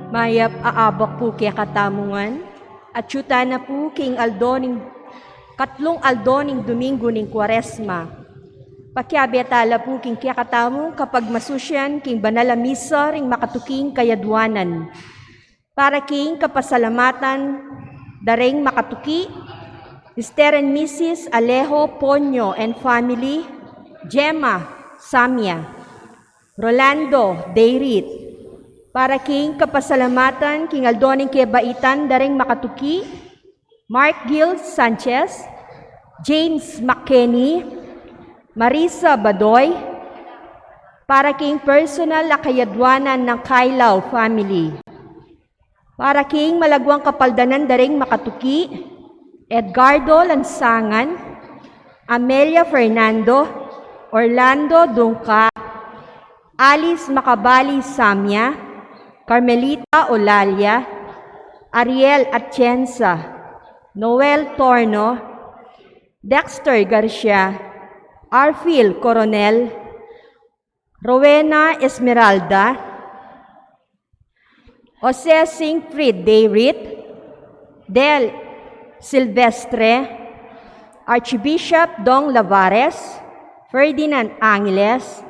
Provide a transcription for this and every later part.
Mayap aabak po kaya katamungan, at yuta na po king katlong aldoning Domingo ning Kwaresma. Pakiabetala po king kaya katamong kapag masusyan king banala misa ring makatuking kayadwanan. Para king kapasalamatan daring makatuki, Mr. and Mrs. Alejo Ponyo and family, Gemma Samia, Rolando Deirit. Para king kapasalamatan king aldoning kebaitan daring makatuki, Mark Gil Sanchez, James McKenney, Marisa Badoy. Para king personal na kayadwanan ng Kailaw family. Para king malagwang kapaldanan daring makatuki, Edgardo Lansangan, Amelia Fernando, Orlando Dungka, Alice Macabali Samia, Carmelita Olalia, Ariel Atienza, Noel Torno, Dexter Garcia, Arfil Coronel, Rowena Esmeralda, Jose Singfried Deirit, Del Silvestre, Archbishop Dong Lavares, Ferdinand Angeles,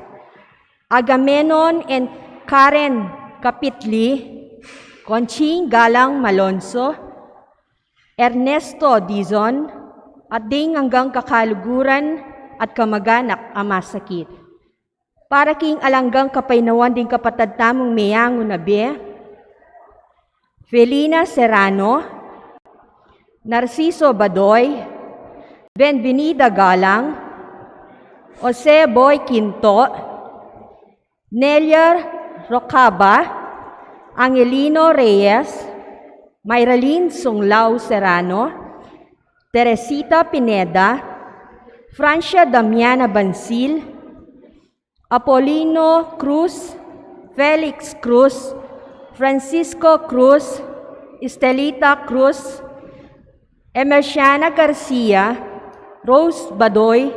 Agamenon and Karen Kapitli, Conching Galang Malonzo, Ernesto Dizon, at ding hanggang kakaluguran at kamaganak amasakit. Para king alanggang kapainawan ding kapatad tamong mayango na be, Felina Serrano, Narciso Badoy, Benvenida Galang, Jose Boy Quinto, Nelia Rocaba, Angelino Reyes, Mayralyn Sunglao Serrano, Teresita Pineda, Francia Damiana Bansil, Apolino Cruz, Felix Cruz, Francisco Cruz, Estelita Cruz, Emerciana Garcia, Rose Badoy,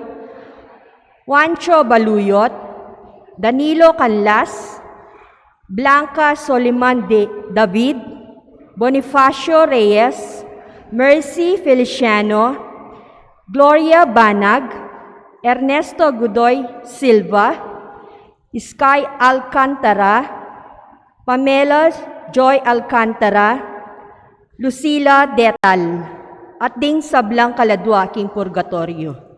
Juancho Baluyot, Danilo Canlas, Blanca Soliman David, Bonifacio Reyes, Mercy Feliciano, Gloria Banag, Ernesto Godoy Silva, Sky Alcantara, Pamela Joy Alcantara, Lucila Detal, at ding sablang kaladwa king purgatorio.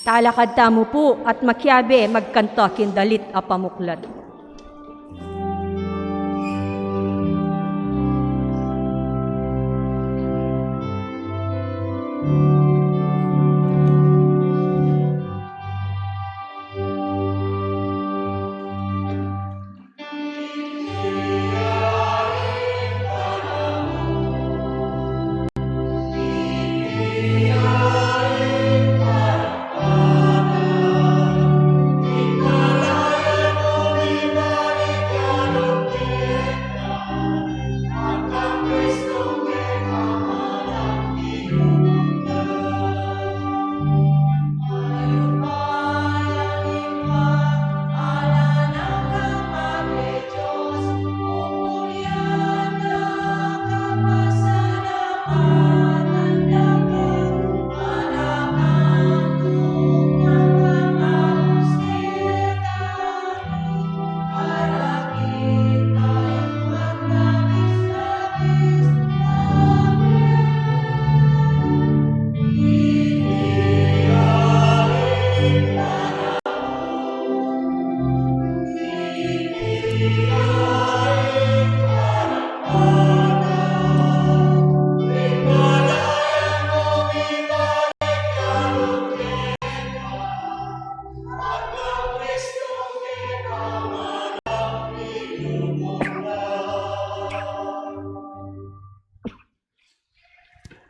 Talakad tamo po at makyabe magkanta kindalit a pamuklad.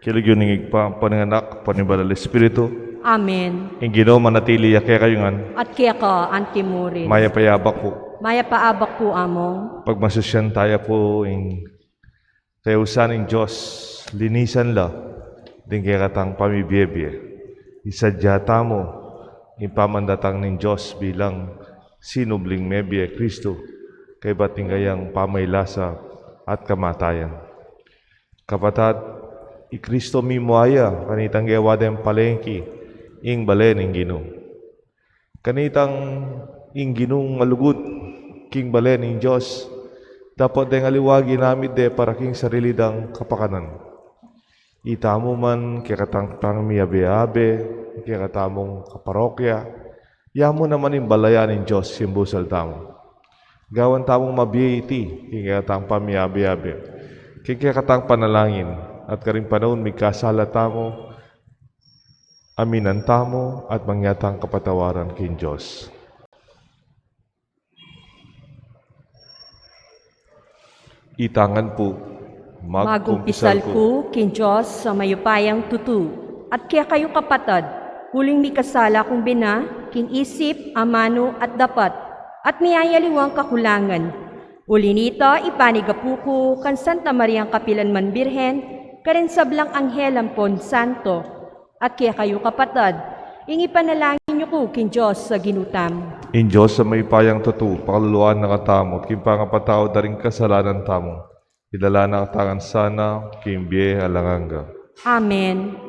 Kilagyoning pa pananganak, panibalal Espiritu, Amen. ing Ginoo manatili kaya kayungan, At kaya ka, antimurin. maya payabak po. Maya paabak po among. Pagmasasyan tayo po ing kayusan ing Diyos, linisan la, din kaya katang pamibiyebye. Isadyata mo, ipamandatang ng Diyos bilang sinubling mebye Kristo, kay bating kayang pamaylasa at kamatayan. Kapatad, Kristo mimuaya, kanitang gawadeng palengki, ing balen ing Ginoo. Kanitang ing Ginoong malugod, king balen ing Diyos, dapat deng aliwagi namit de para king sarili dang kapakanan. Itamo man kaya katang miyabe-abe, kaya katamong kaparokya, yamo naman yung balayan ng Diyos yung busal tamo. Gawan tamong mabiyiti, kaya katang pamiyabe-abe, kaya katang panalangin, at karing panahon may kasala tamo, aminan tamo, at mangyatang kapatawaran king Diyos. Itangan po, Magumpisal ko, kin Diyos, sa mayupayang tutu. At kaya kayo kapatad, huling mi kasala kung bina, king isip, amano, at dapat, at miyayaliwang kakulangan. Uli nito, ipanigapuko, kan Santa Mariang Kapilanman Birhen, karen sablang anghel ampon santo. At kaya kayo kapatad, ingi panalangin niyo ko, kin Diyos, sa ginutam. in Diyos sa may payang tutu, pakaluluan na katamo, king pangapatao daring kasalanan tamo. Idala na katangan sana, king biye halanganga. Amen.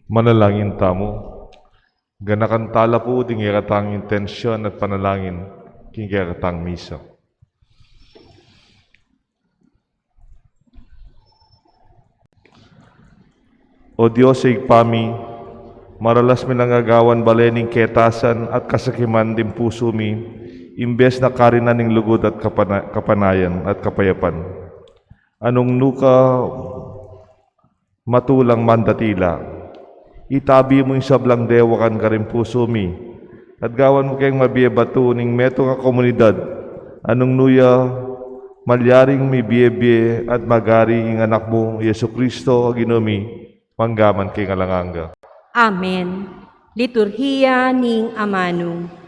Manalangin tamo, ganakan tala po ding katang intensyon at panalangin, king katang misa. O Diyos ay pami, maralas mi nangagawan balening ketasan at kasakiman din puso mi, imbes na karinan ng lugod at kapanayan at kapayapan. Anong nuka matulang mandatila, itabi mo yung sablang dewakan ka rin puso mi, at gawan mo kayong mabiyebatu ning meto nga komunidad, anong nuya malyaring mi biyebye at magari ing anak mo, Yesu Kristo, Ginoo manggaman kay ngalanganga. Amen. Liturhiya ning amano.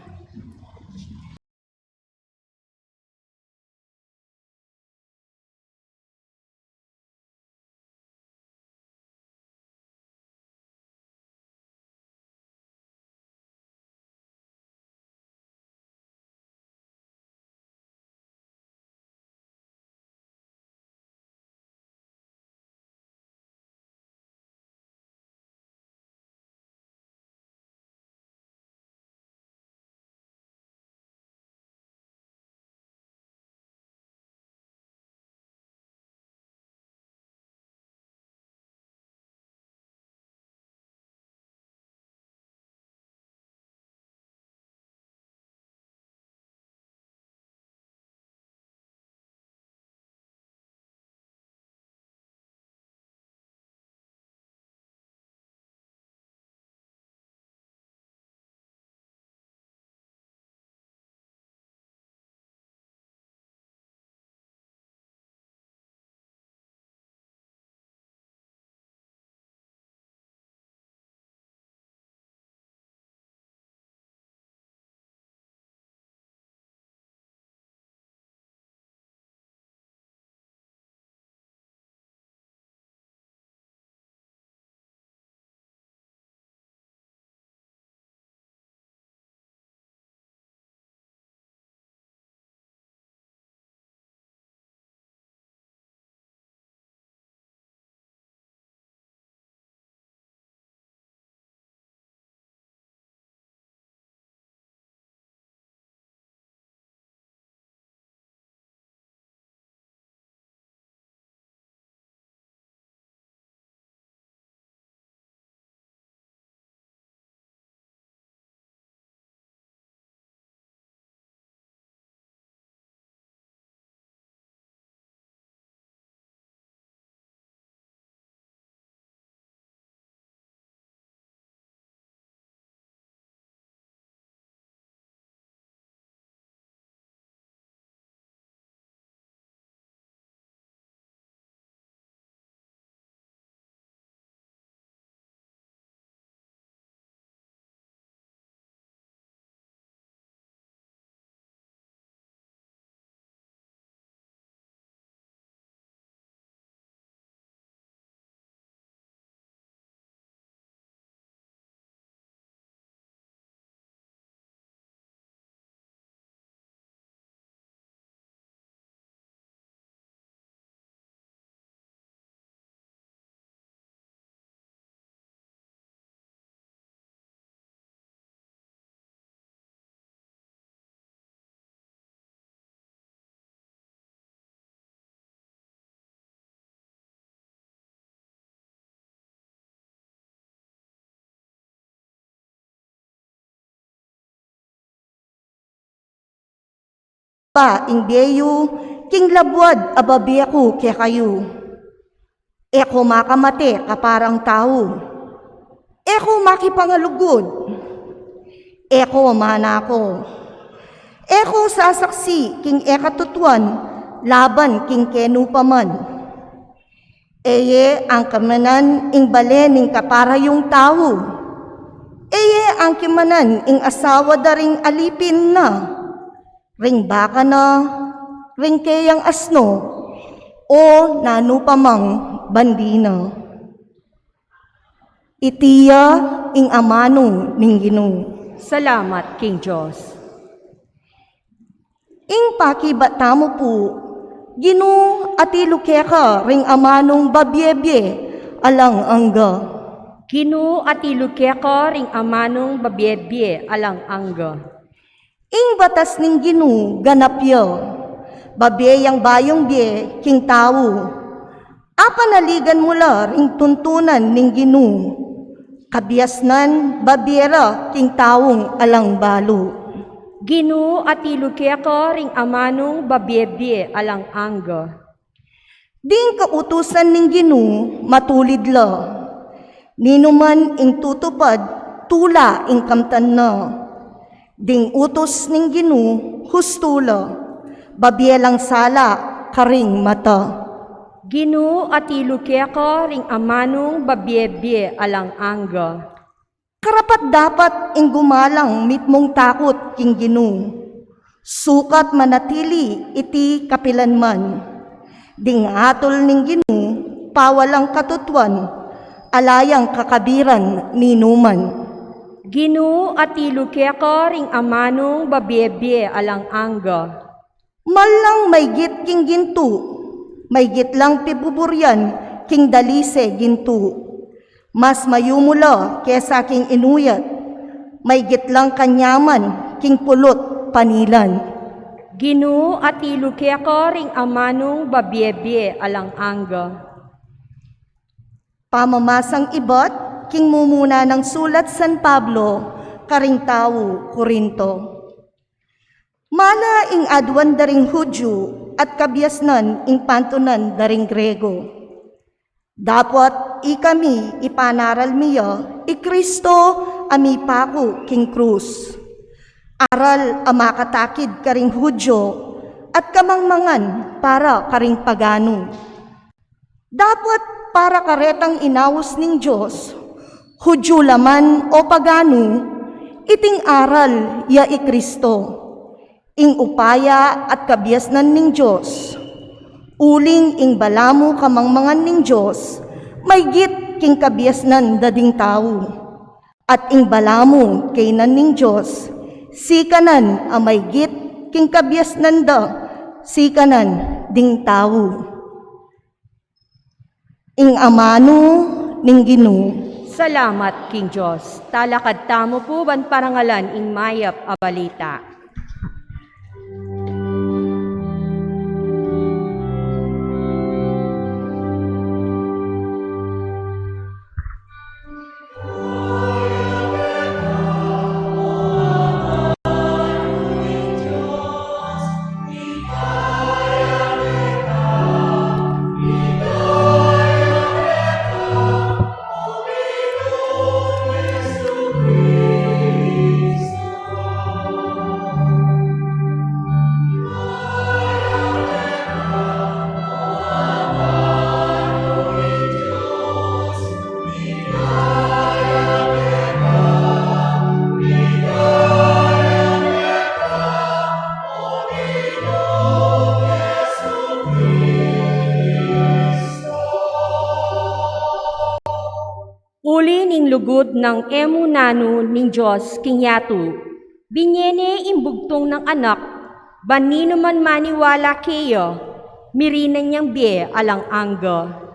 pa ingbeyo, king labwad ababi ako kaya kayo. Eko makamate kaparang tao. Eko makipangalugod. Eko manako. Eko sasaksi king ekatutuan, laban king kenupaman. Eye ang kamanan ing balening kapara yung tao. Eye ang kimanan ing asawa daring alipin na. Ring baka na, ring kayang asno, o nanupamang bandina. Itiya ing amano ning Ginoo. Salamat, King Diyos. Ing pakibata mo po, Ginoo ati lukeka ring amanong babyebye alang angga. Ginoo at ilukeko ring amanong babyebye alang angga. Ing batas ning Ginoo ganapyo, babyeyang bayong bye king tao. Apanaligan mula ring tuntunan ning Ginoo, kabiasnan babyera king taong alang balo. Ginoo at ilukeko ring amanong babyebye alang angga. Ding kautusan ning Ginoo matulid la. Ninuman ing tutupad tula ing kamtan na. Ding utos ning Ginoo hustula. Babyelang sala karing mata. Ginoo at ilukeko ring amanong babyebye alang angga. Karapat dapat ing gumalang mitmong takot king Ginoo. Sukat manatili iti kapilanman. Ding atol ning Ginoo pawalang katutuan, alayang kakabiran ninuman. Ginoo at ilukeko ring amanong babyebye alang angga. Malang maygit king ginto, maygit lang pibuburyan king dalise ginto. Mas mayumula kesa king inuyat, maygit lang kanyaman king pulot panilan. Ginoo at ilukeko ring amanong babyebye alang angga. Pamamasang ibat, king mumuna ng sulat San Pablo, karing tao, Korinto. Mana ing adwan daring Hudyo at kabiasnan ing pantunan daring Grego. Dapat ikami ipanaral miya, Kristo ami pako king krus. Aral amakatakid karing Hudyo at kamangmangan para karing pagano. Dapat para karetang inawos ning Diyos, Hudyo laman o pagano, iting aral ya Kristo. Ing upaya at kabiasnan ning Diyos, uling ing balamu kamangmangan ning Diyos, maygit king kabiasnan dading tao. At ing balamu kainan ning Diyos, sikanan ang maygit king kabiasnan da, sikanan ding tao. Ing amano ning Ginoo. Salamat, King Diyos. Talakad tamo po ban parangalan ing mayap a balita. Uli ning lugod ng emunano ning Diyos king Yatu, binyene imbugtong ng anak, banino man maniwala kayo, mirinan niyang biye alang angga.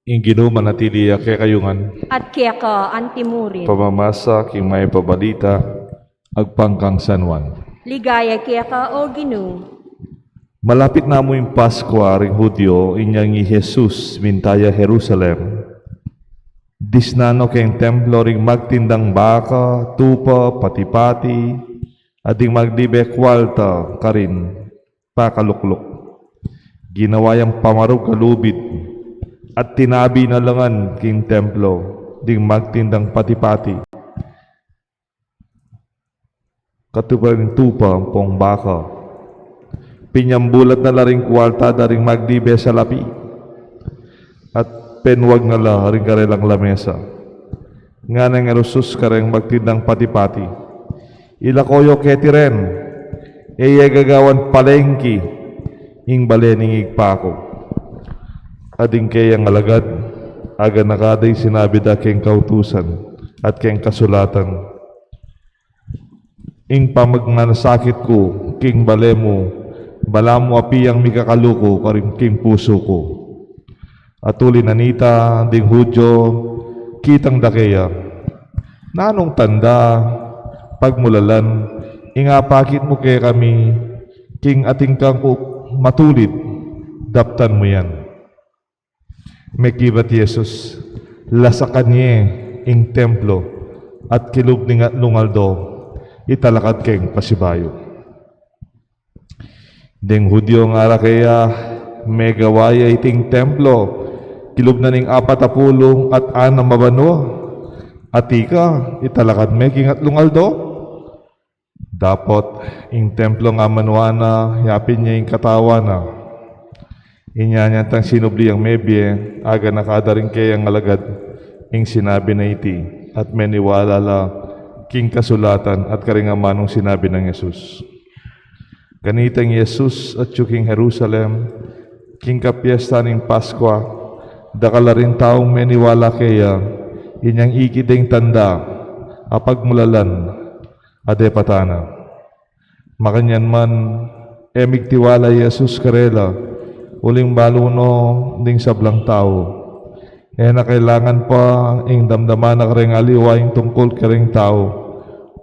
Ingino manatili kay kayungan. at kaya ka antimurin. Pamamasa king may pabalita, agpangkang San Juan. Ligaya kaya ka o Ginoo. Malapit na mo yung Pasko ring Hudyo, inyang ni Jesus mintaya Jerusalem. Disnano kayong templo ring magtindang baka, tupa, pati-pati, ading magdibe kwalta karin, pakaluklok. Ginawayang pamarog kalubid, at tinabi na langan king templo, ding magtindang pati-pati. Katuparing tupa pong baka. Pinyambulat na laring kwarta daring magdibe sa lapi. At penwag na la ring karelang lamesa. Nga nang erusus kareng magtindang pati-pati. Ilakoyo ketiren. Eye gagawan palengki. Ing balening igpako. Ading kayang alagad, aga nakaday sinabi da keng kautusan at keng kasulatan. Ing pamagmanasakit ko, king balemo, balamo apiyang mikakaluko, karing king puso ko. Atuli nanita, ding Hudyo, kitang dakeya. Nanong tanda, pagmulalan, ingapakit mo kay kami, king ating kang matulid, daptan mo yan. Mekibat Yesus, lasakan niya ing templo at kilub ni lungaldo, italakad keng pasibayo. Deng Hudyo nga ara kaya megawaya iting templo, kilub na ning 40 at 6 mabano, atika italakad me king at lungaldo. Dapot ing templo nga manuana, yapin niya ing katawana. Inyanyatang sinubli ang mebye, aga nakadaring kayang alagad, ing sinabi na iti, at meniwala la, king kasulatan at karingamanong sinabi ng Yesus. Ganitang Yesus at king Jerusalem, king kapiesta ng Paskwa, dakala rin taong meniwala kaya, inyang ikideng tanda, apagmulalan, adepatana. Makanyan man, emigtiwala Yesus karela, uling baluno ding sablang tao. Na kailangan pa ing damdaman na kareng aliwaing tungkol kareng tao.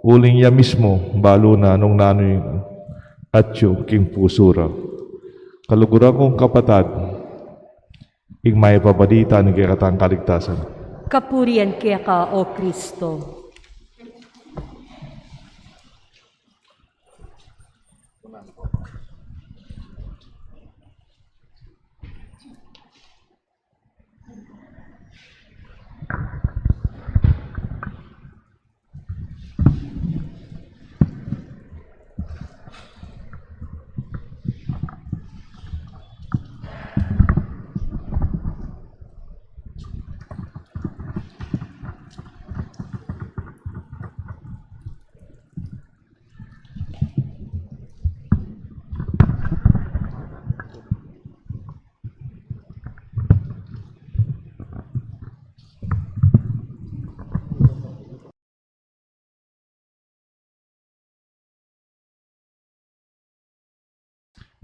Uling ya mismo balo na nung nanoy at yung king pusura. Kaluguran kong kapatad, ing may pabalita ni kayakatang kaligtasan. Kapurian kaya ka o Kristo.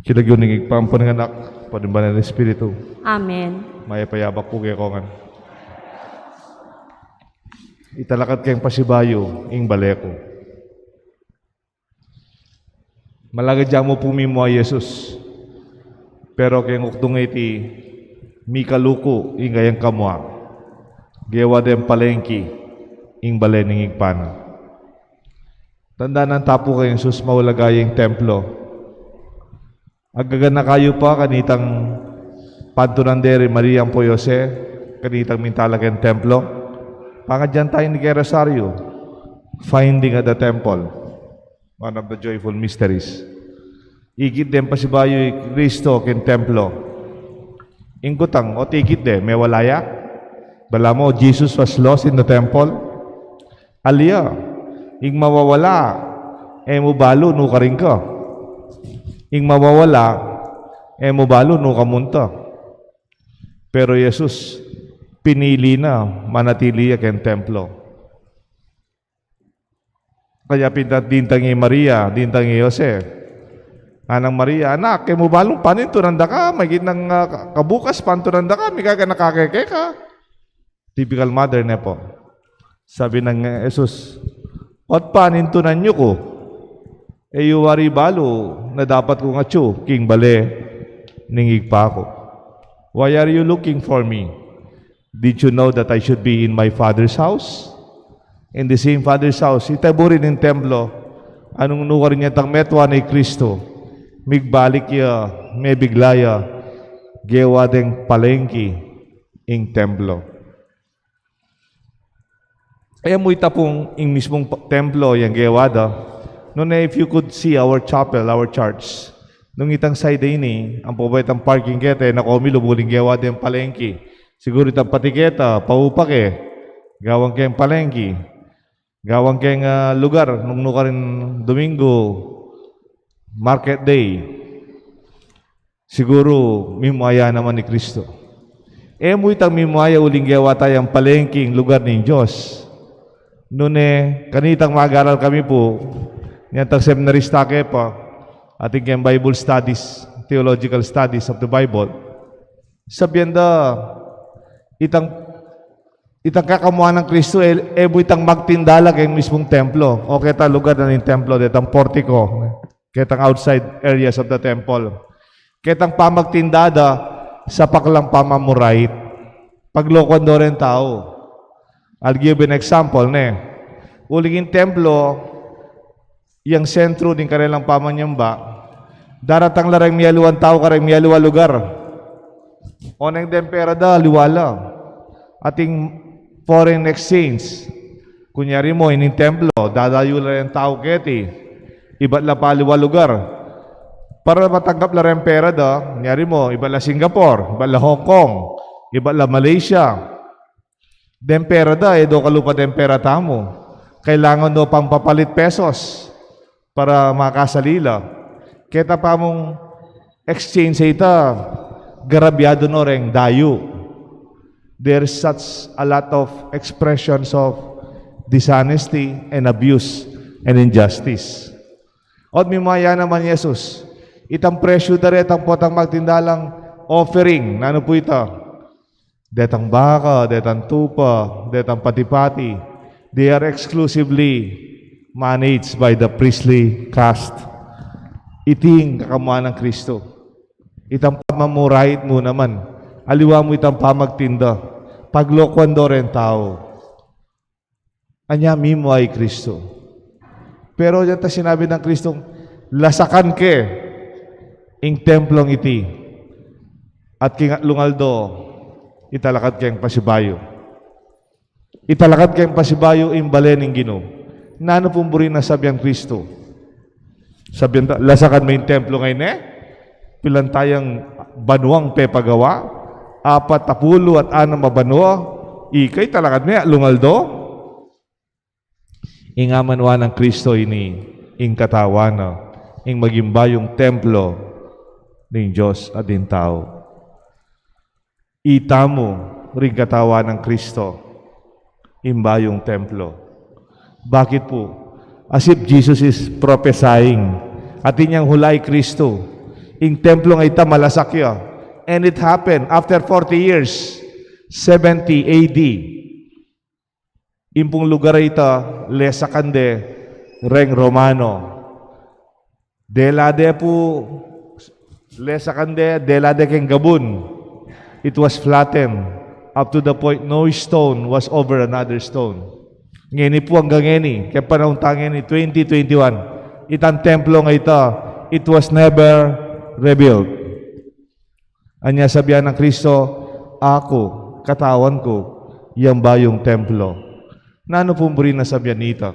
Kilagyon ng igpampo ng anak, panimbanan ng Espiritu. Amen. Maya payabak po kay kongan. Italakad kayong pasibayo, ing baleko. Malagadya mo pumimo ay Jesus. Pero kayong uktong iti, mikaluko, ing gayang kamwa. Gewa dem palengki, ing balening igpana. Tanda ng tapo kayong Jesus maulagayang templo. Agagan na kayo pa kanitang Pantunandere Maria po Jose, kanitang mintalagang templo. Pangadyan tayo ni kay Rosario, Finding at the Temple, one of the joyful mysteries. Igit din pa si Bayo Kristo ken templo. Ingkutang o tikit de, may walaya. Bala mo, Jesus was lost in the temple. Aliya, ing mawawala, mo balo, no ka rin ka. Ing mawawala, mubalo no kamunta. Pero Jesus, pinili na manatili ken templo. Kaya pintat dintangi Maria, dintangi Jose, Anang Maria, anak, kay mo balong panin turanda ka, may ginang kabukas pan turanda ka, may kaga nakakeke ka. Typical mother na po. Sabi ng Jesus, what panin tunan nyo ko? E yuwari balo na dapat kong atyo, king bale, ningig pa ako. Why are you looking for me? Did you know that I should be in my Father's house? In the same Father's house, itaburin ng templo, anong nuwar niya tang metwa ni Kristo, migbalik ya, may biglaya, gewa deng palengki, ing templo. Kaya mo itapong ing mismong templo, yung gewa da, noon if you could see our chapel, our church, nung itang side ini, ang pabait ang parking kete, na komi lumuling gewa deng palengki. Siguro itang patiketa, paupake, gawang kayong palengki, gawang kayong lugar, nung rin Domingo, market day, siguro mimaya naman ni Kristo. Mo itang mimaya uling gawa tayong palengking lugar ng Diyos. Noon kanitang mag-aral kami po, niyatang seminarista ke pa, ating kayong Bible studies, theological studies of the Bible. Sabihan da, itang kakamuha ng Kristo, mo itang magtindala kayong mismong templo. O kita lugar na ng templo, itang portico. Ketang outside areas of the temple. Ketang pamagtindada sa paklang pamamurait. Paglokon do rin tao. I'll give an example, ne. Uliging templo, yung sentro din kanilang pamanyamba, daratang larang miyaluan tao karang miyaluwa lugar. Oneng dempera da, liwala. Ating foreign exchange. Kunyari mo, ining templo, dadayo lang tao keti. Iba't la paliwa lugar. Para matanggap la rin pera da, nyari mo, iba't la Singapore, iba't la Hong Kong, iba't la Malaysia. Den pera da, do kalupa den pera tamo. Kailangan do pang papalit pesos para makasalila. Kita pa mong exchange ita, garabyado no ring dayo. There's such a lot of expressions of dishonesty and abuse and injustice. At mimaya naman Jesus, itang presyo dare, itang potang magtindalang offering, nano po ito? Detang baka, detang tupa, detang pati-pati, they are exclusively managed by the priestly caste. Iting kakamuhan ng Kristo. Itang pamamurait mo naman, aliwa mo itang pamagtinda, paglokwan do rin tao. Anya mimo ay Kristo. Pero yan ta sinabi ng Kristong, lasakan ke ing templong iti at kingat lungaldo italakad kayong pasibayo. Italakad kayong pasibayo imbalen ng Ginoo. Nano pumburin na sabihan Kristo? Sabihan ta, lasakan mo yung templo ngayon pilan tayang banuang pepagawa, 40 at 6 mabanua, ikay talakad mo lungaldo? Ingamanwa ng Kristo ini, ing katawana, ing magimbayong templo ng Diyos at din tao. Itamo ring katawan ng Kristo, imbayong templo. Bakit po? As if Jesus is prophesying at inyang hulay Kristo, ing templo nga ita malasakya. And it happened after 40 years, 70 AD. Impong lugar ita, lesakande, reng Romano. Delade po, lesakande, delade keng Gabun. It was flattened up to the point no stone was over another stone. Ngeni po hanggang ngeni, kaya panahon tangeni 2021, itang templo nga ita, it was never rebuilt. Anya sabihan ng Kristo, ako, katawan ko, yang bayong templo. Nano pumburi na sabihan nito?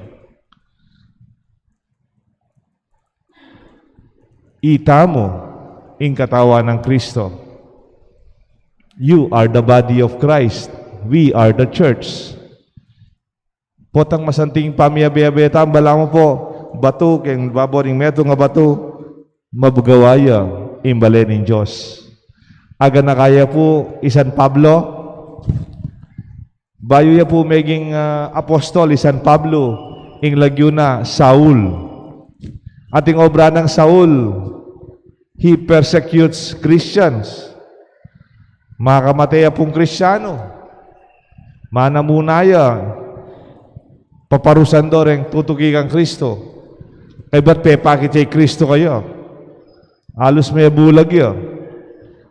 Itamo, ing katawan ng Kristo. You are the body of Christ. We are the church. Potang masanting pamiyabe-abeta, bala mo po, bato, keng baboring meto nga bato, mabugawaya, imbalen ng Diyos. Aga na kaya po, isan Pablo, bayo ya po maging apostol, isan Pablo, ing lagyo na, Saul. Ating obra ng Saul, He persecutes Christians. Makamatay pong Kristyano. Manamunaya. Paparusan do rin tutugi kang Kristo. Kaya ba't pepakit kay Kristo kayo? Alos may bulag yun.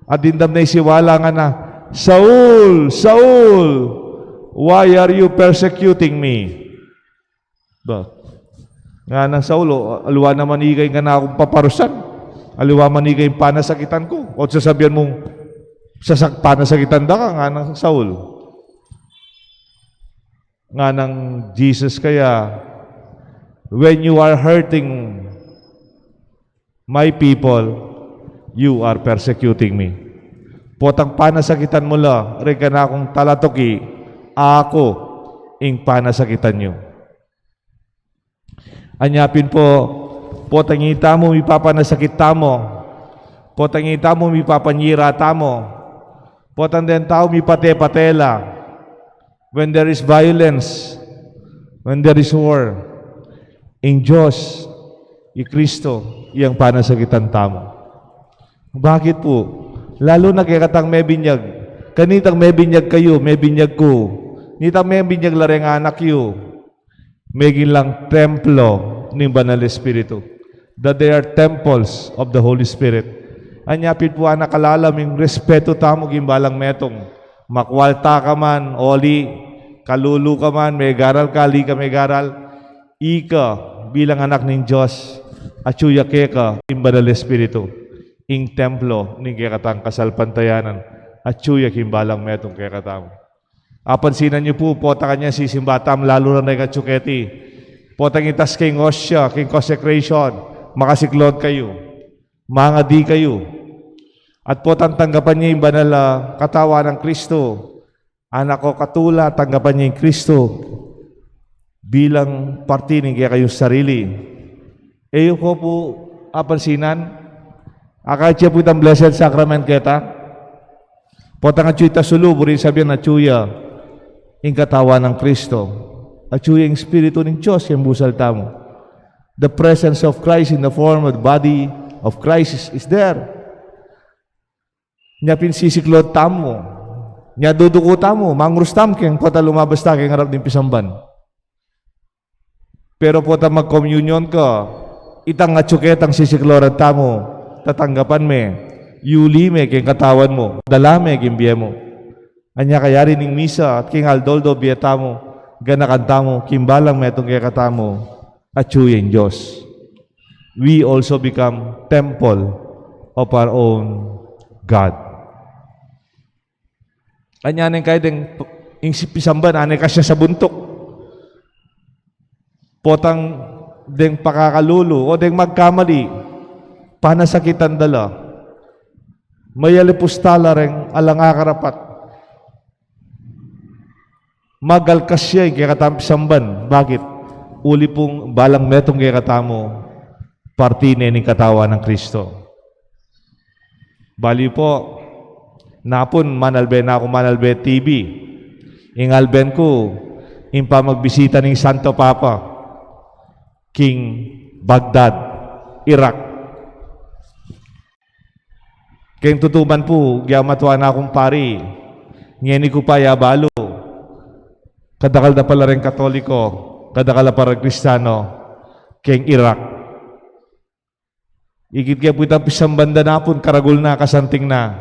At dindam na isiwala nga na, Saul, Saul, why are you persecuting me? Ba? Nga ng Saul, aluwa na manigay nga na akong paparusan. Aluwa manigay panasakitan ko. O sasabihan mong, panasakitan da ka nga ng Saul. Nga ng Jesus kaya, when you are hurting my people, you are persecuting me. Potang panasakitan mo la, rin ka na akong talatoki, ako ing panasakitan nyo. Anyapin po, potang ita mo, mipapanasakit tamo. Potang ita mo, mipapanyira tamo. Potang den tao, mipate-patela. When there is violence, when there is war, in Diyos, i Kristo, iyang panasakitan tamo. Bakit po? Lalo na kaya katang may binyag. Kanitang may binyag kayo, may binyag ko. Nitang may binyag lareng anak yu. May gilang templo ng Banal Espiritu. That they are temples of the Holy Spirit. Anyapit po anak kalalam yung respeto tamo gimbalang metong. Makwalta ka man, oli, kalulu ka man, may garal ka, li ka may garal. Ika bilang anak ng Diyos. Atsuya ka, yung Banal Espiritu. Ing templo ning kekatang kasalpantayanan at tsuya kimbalang metong kekatang. Apansinan niyo po, pota kanya si simbatam, lalo na na katsuketi. Potang itas king osya, king consecration, makasiklod kayo, mga di kayo. At potang tanggapan niya yung banal katawa ng Kristo. Anak ko katula, tanggapan niya yung Kristo bilang parte ng kaya kayong sarili. Eyo ko po, apansinan, akay siya po itang blessed sacrament kita. Potang at siya sulu, burin sabihin na siya yung katawan ng Kristo. At siya yung Espiritu ng Diyos yung busal tamo. The presence of Christ in the form of the body of Christ is there. Nya pinsisiklod tamo. Nya duduko tamo. Mangrus tam keng pota lumabas ta keng harap ng pisamban. Pero pota mag-communion ka, itang atsuketang sisikloran tamo. Tatanggapan me, yuli me, king katawan mo, dalame, king biye mo. Anya kaya rin ng misa, at king aldoldo, biyeta mo, ganakanta mo, kimbalang metong kaya katamo, at tsuyin Diyos. We also become temple of our own God. Anya nang kaya ding pisamban, anay ka siya sa buntok. Potang ding pakakalulu, o ding magkamali, panasakitan dala, may alipustala rin alang akarapat. Magalkas siya yung kakatampisamban. Bakit? Uli pong balang metong kakatamo, partine ng katawan ng Kristo. Bali po, napon manalbe na ako manalbe TV. Ing alben ko, yung pamagbisita ng Santo Papa, King Baghdad, Iraq. Kaya tutuban po, gyamatuan na akong pari. Ngeni ko pa yabalo. Kadakal na pala rin Katoliko, kadakal na pala Kristiyano, kaya Iraq. Ikit kaya po itang pisang banda na po, karagul na, kasanting na.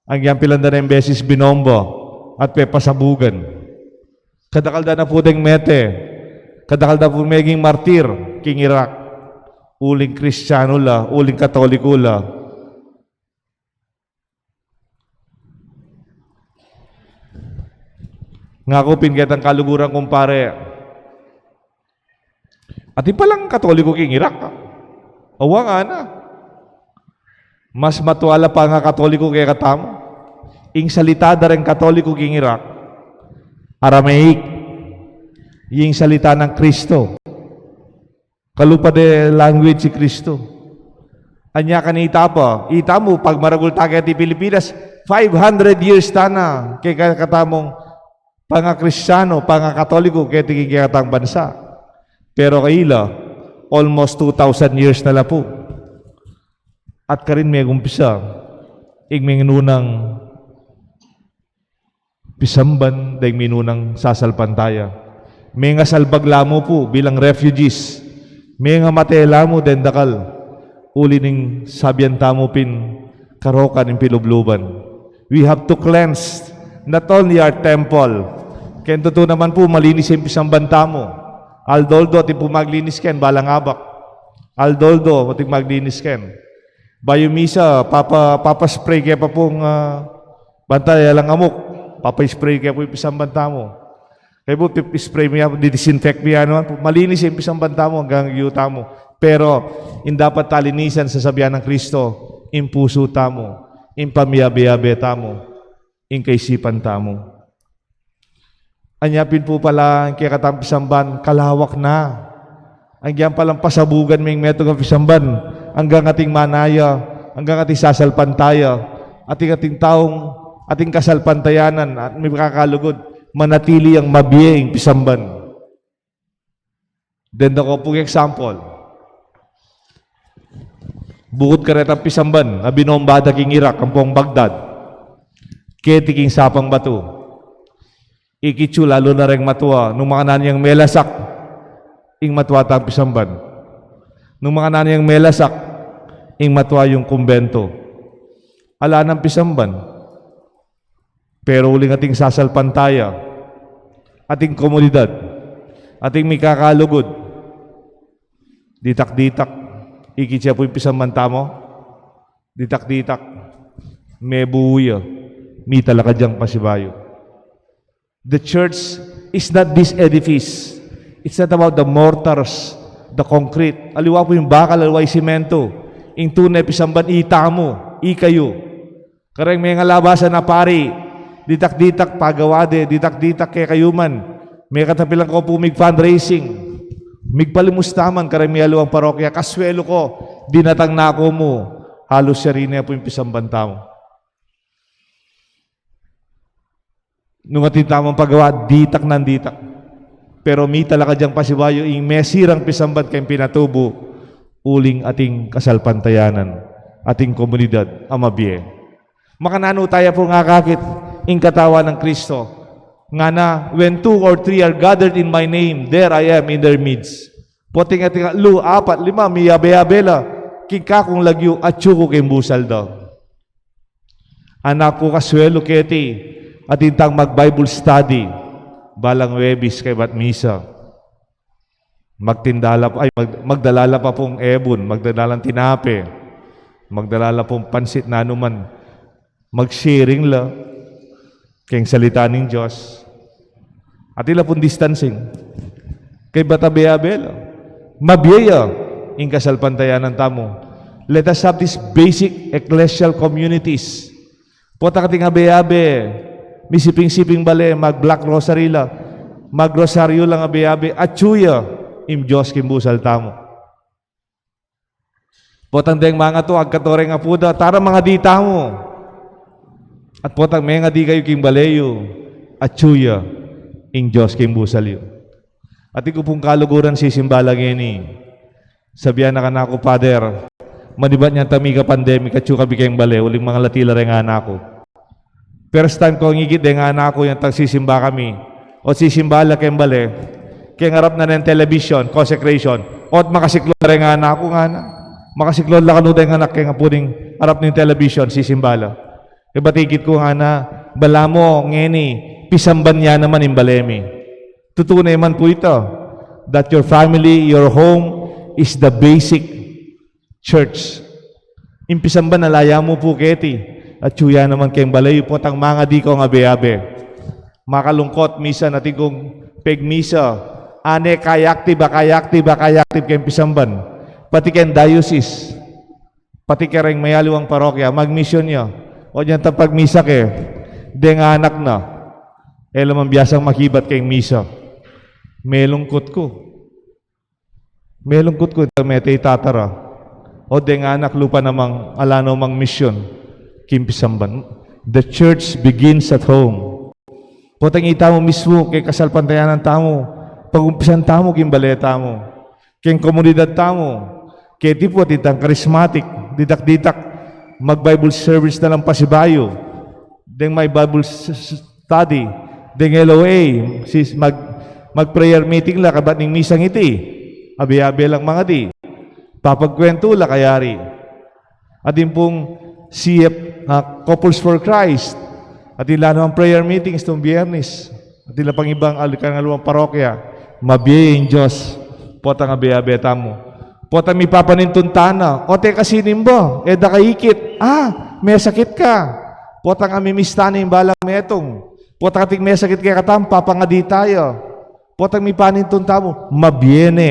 Ang yampilanda na yung beses binombo at pepasabugan. Kadakal na po ding mete, kadakal na po meging martir, king Iraq. Uling Kristiyano la, uling Katoliko la. Nga ko pingetang kaluguran kumpare. At palang Katoliko king Iraq. Awa nga na. Mas matuala pa nga Katoliko kaya katamo. Ing salita da rin Katoliko king Iraq. Aramaic. Yung salita ng Kristo. Kalupa de language si Kristo. Anya kanita pa. Ita mo, pag maragulta kaya di Pilipinas, 500 years na kaya katamong panga-Kristyano, panga-Katoliko, kaya tigigikatang bansa. Pero kaila, almost 2,000 years na la po. At karin may gumpisa, may nunang pisamban, daig may nunang sasalpantaya. May nga salbaglamo po bilang refugees. May nga matelamo dendakal. Uli ning sabyan tamo pin karokan in pilubluban. We have to cleanse not only our temple. Kaya totoo naman po, malinis yung pisamban tamo. Aldoldo, ating po maglinis ken, balang abak. Aldoldo, ating maglinis ken. Bayo misa, papaspray kaya pa pong bantay lang amok. Papaspray kaya po yung pisamban tamo. Kaya po, spray mo yan, disinfect mo yan. Malinis yung pisamban tamo hanggang yuta mo. Pero, in dapat talinisan sa sabihan ng Kristo, in puso tamo, in pamiyabe-yabe tamo, in kaisipan tamo. Anyapin po pala, ang kaya katang pisamban, kalawak na. Ang palang pasabugan may metong pisamban, hanggang ating manaya, hanggang ating sasalpantaya, ating taong, ating kasalpantayanan, at may makakalugod, manatili ang mabiyeng pisamban. Then ako pong example, bukod ka rin ang pisamban, na binombada king Iraq, ang pong Baghdad, keti king sapang bato, ikichu lalo na rin matuwa, nung mga naniyang melasak, ing matuwa ang pisamban. Nung mga naniyang melasak, ing matuwa yung kumbento. Ala ng pisamban. Pero uling ating sasalpantaya, ating komunidad, ating may kakalugod, ditak-ditak, ikitya po yung pisamban tamo, ditak-ditak, may buhuya, may talakadyang pasibayo. The church is not this edifice. It's not about the mortars, the concrete. Aliwa po yung bakal, aliwa yung simento. Yung tunay pisamban, itamo, ikayo. Karang may nga labasan na pari, ditak-ditak pagawade, ditak-ditak kay kayuman. May katapilang ko po mig fundraising. Migpalimustaman, karang may aluang parokya. Kaswelo ko, dinatang na ako mo. Halos siya rin po yung pisamban tamo. Nung ating tamang paggawa, ditak ng ditak. Pero may talaga diyang pasibayo, yung mesirang pisamban kayong pinatubo, uling ating kasalpantayanan, ating komunidad, amabye. Makanano tayo po nga kakit, ing katawa ng Kristo, nga na, when 2 or 3 are gathered in my name, there I am in their midst. Poting ating 4, 5, miyabe-yabela, kikakong lagyo, at syuko kayong busal daw. Anak ko kaswelo keti, at intang mag-Bible study, balang webis kay bat misa. Magdalala pa pong ebon, magdalalang tinape, magdalala pong pansit na anuman, mag-sharing la kayong salita ng Diyos. At ila pong distancing. Kay batabe-abela, mabiyaya in kasalpantayanan tamo. Let us have these basic ecclesial communities. Pota kating abe-abe, misiping-siping bale, mag-black rosary la, mag-rosaryo lang abe-abe, at chuya, im Diyos kimbusal tamo. Potang deng mga to, agkatoreng apuda, tara mga dita mo. At potang may nga di kayo kimbaleyo, at chuya, im Diyos kimbusal yun. At iko pong kaluguran sisimbalang ini, sabihan na ka na ako, Father, manibat niya tamiga pandemic, at chuka bikeng bale, uling mga latila rin nga na ako. First time ko ngigit din nga na ako yung tagsisimba kami. O sisimbala kayong bale. Kaya ngarap na ng television, consecration. O at makasiklod rin nga na ako nga na. Makasiklod lang kanuda yung anak kaya nga po ning harap ng television, sisimbala. E batikit ko nga na, bala mo, ngeni, pisamban niya naman yung balemi. Tutunay man po ito, that your family, your home, is the basic church. Impisamban, nalaya mo po keti. At suya naman kayong balay po tang mga di ko nga abe-abe. Makalungkot misa natin kong pegmisa. Ane kayaktiv kayong pisamban. Pati kayong diocese. Pati kayong mayaliwang parokya. Mag-mission nyo. O dyan tapag misa kayo. Deng anak na. Elaman biyasang makibat kayong misa. Melungkot ko. Melungkot ko. Metay tatara. O deng anak lupa namang alano mang mission. Kimpisamban. The church begins at home. Potang itamo mismo kay kasalpantayanan tamo. Pag-umpisan tamo, kimbale tamo. Kay komunidad tamo. Kay tipo titang charismatic, didak-didak, mag-Bible service na lang pasibayo. Deng may Bible study. Deng LOA, mag-prayer meeting la, kabat ning misang iti. Abi-abi lang mga di. Papagkwento la kayari. At yung pong CF, Couples for Christ. At ila naman prayer meetings itong biyernes. At ila pang ibang kangalawang parokya. Mabiyay ang Diyos. Potang abi-abi mo. Potang mi papanintuntana. O te kasinin mo. Da kaikit. May sakit ka. Potang amimistana yung balang metong. Potang ating may sakit kaya katam, papangadi tayo. Potang mi panintunta mo. Mabiene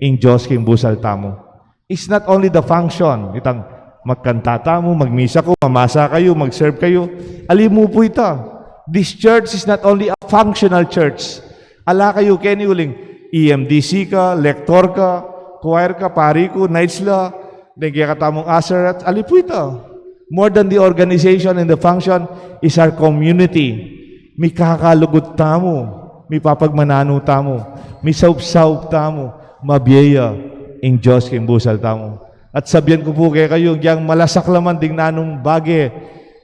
ang Diyos king busal tamo. It's not only the function. Itang magkantata mo, magmisa ko, mamasa kayo, mag-serve kayo. Alimu po ito. This church is not only a functional church. Ala kayo, Kenny Uling, EMDC ka, lektor ka, choir ka, pari ko, nights la, nagya katamong asarat. Ali po ito. More than the organization and the function is our community. May kakalugot tamo, may papagmanano tamo, may saup-saup tamo, mabiyaya ang Diyos king busal tamo. At sabihan ko po kayo, yang malasaklaman ding nanong bage,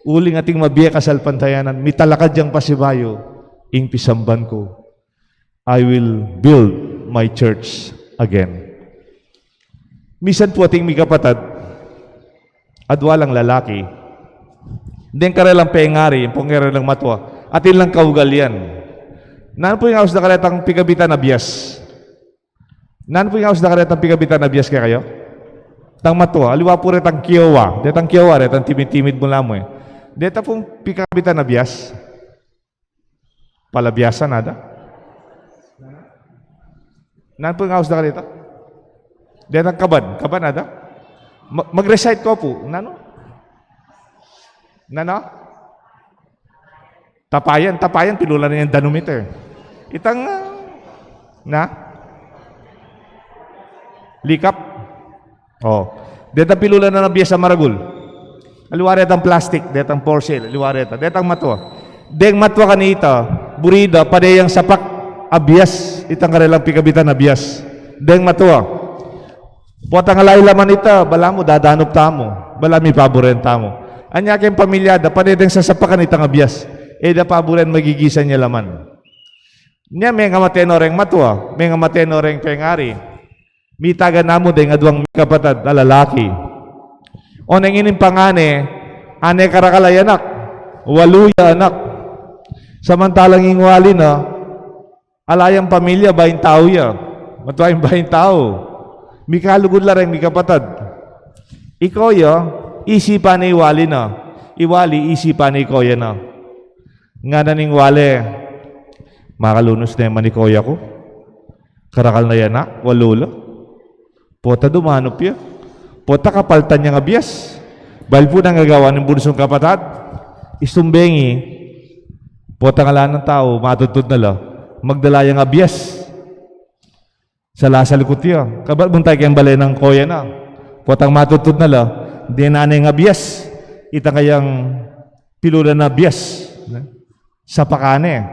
uling ating mabiya kasalpantayanan, mitalakad yang pasibayo, ing pisamban ko, I will build my church again. Misan po ating mikapatad, at walang lalaki, din karelang pengari, yung pong karelang matwa, at ilang kaugalyan. Naan po yung haus na karetang pigabitan na biyas? Naan po yung haus na karetang pigabitan na biyas kaya kayo? Tang matwa, aliwa po rin tang kiyawa. Detang kiyawa, retang timid-timid mo lang mo eh. Deta pong pikabitan na biyas. Palabiyasan, nada? Naan po yung house na ka dito? Detang kaban. Kaban, nada? Mag-recite ko po. Nano? Nano? Tapayan. Tapayan, pilulan na yung danometer. Itang, likap. Detang pilulan na nabiyas sa maragul. Aliwaret ang plastic, detang porcel, aliwaret. Detang matwa. Deng matwa kanita, burida, padayang sapak, abiyas, itang karelang pikabitan abiyas. Deng matwa. Potang alay laman ita, bala mo, dadanop tamo. Bala mi paboren tamo. Anya kayong pamilyada, padayang sasapakan itang abiyas. Da paboren magigisan niya laman. Nya may nga matenoreng matwa, may nga matenoreng pengari. Mitaga namo din adwang kapatad na lalaki. O nang ining pangane, ane karakalay anak, waluya anak. Samantalang ingwali na, alayang pamilya, bayin tao ya. Matuwayang bayin tao. Mikalugod lareng mi kapatad. Ikaw ya, isipan ni iwali na. Iwali, isipan ni ikaw ya na. Nga na ning wali, makalunos na yung manikoya ko. Karakal na yan na, walulo. Pota dumanop ya. Pota kapaltan niya nga biyas. Bahal po nang gagawa ng bunsong kapatad. Istumbengi. Pota nga lang ng tao, matutod na la. Magdalaya nga biyas. Sa lasa likot ya. Kabat buntay kayang balay ng koya na. Potang matutod na la. Di nanay nga biyas. Itang kayang pilulan na biyas. Sa pakane.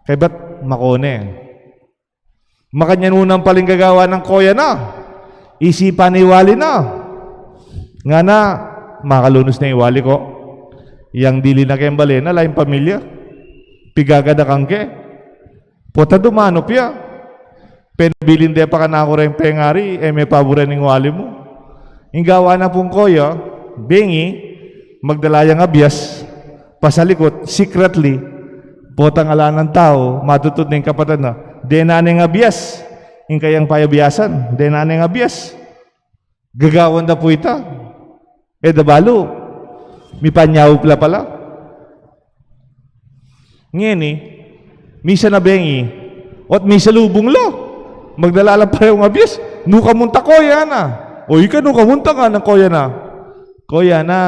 Kabat makone. Makanyanunang paling gagawa ng koya na. Isipan ni iwali na. Nga na, makalunos na iwali ko. Yang dili na kayang bali na, laing pamilya. Pigagada kang ke. Pota dumanop ya. Penabilin de pa ka na ako rin pengari, may paboran ng wali mo. Yung gawa na pong koya, bengi, magdalaya nga biyas, pasalikot, secretly, pota nga lang ng tao, matutod na yung kapatid na, denane nga biyas. Yung kayang payabiyasan, denane nga biyas. Gagawan na po ita. Dabalo, may panyaw pala. Ngayon misa na bengi, at misa lubong lo. Magdalala pa yung abiyas. Nuka munta koya na. O ika nuka munta ka ng koya na. Koya na.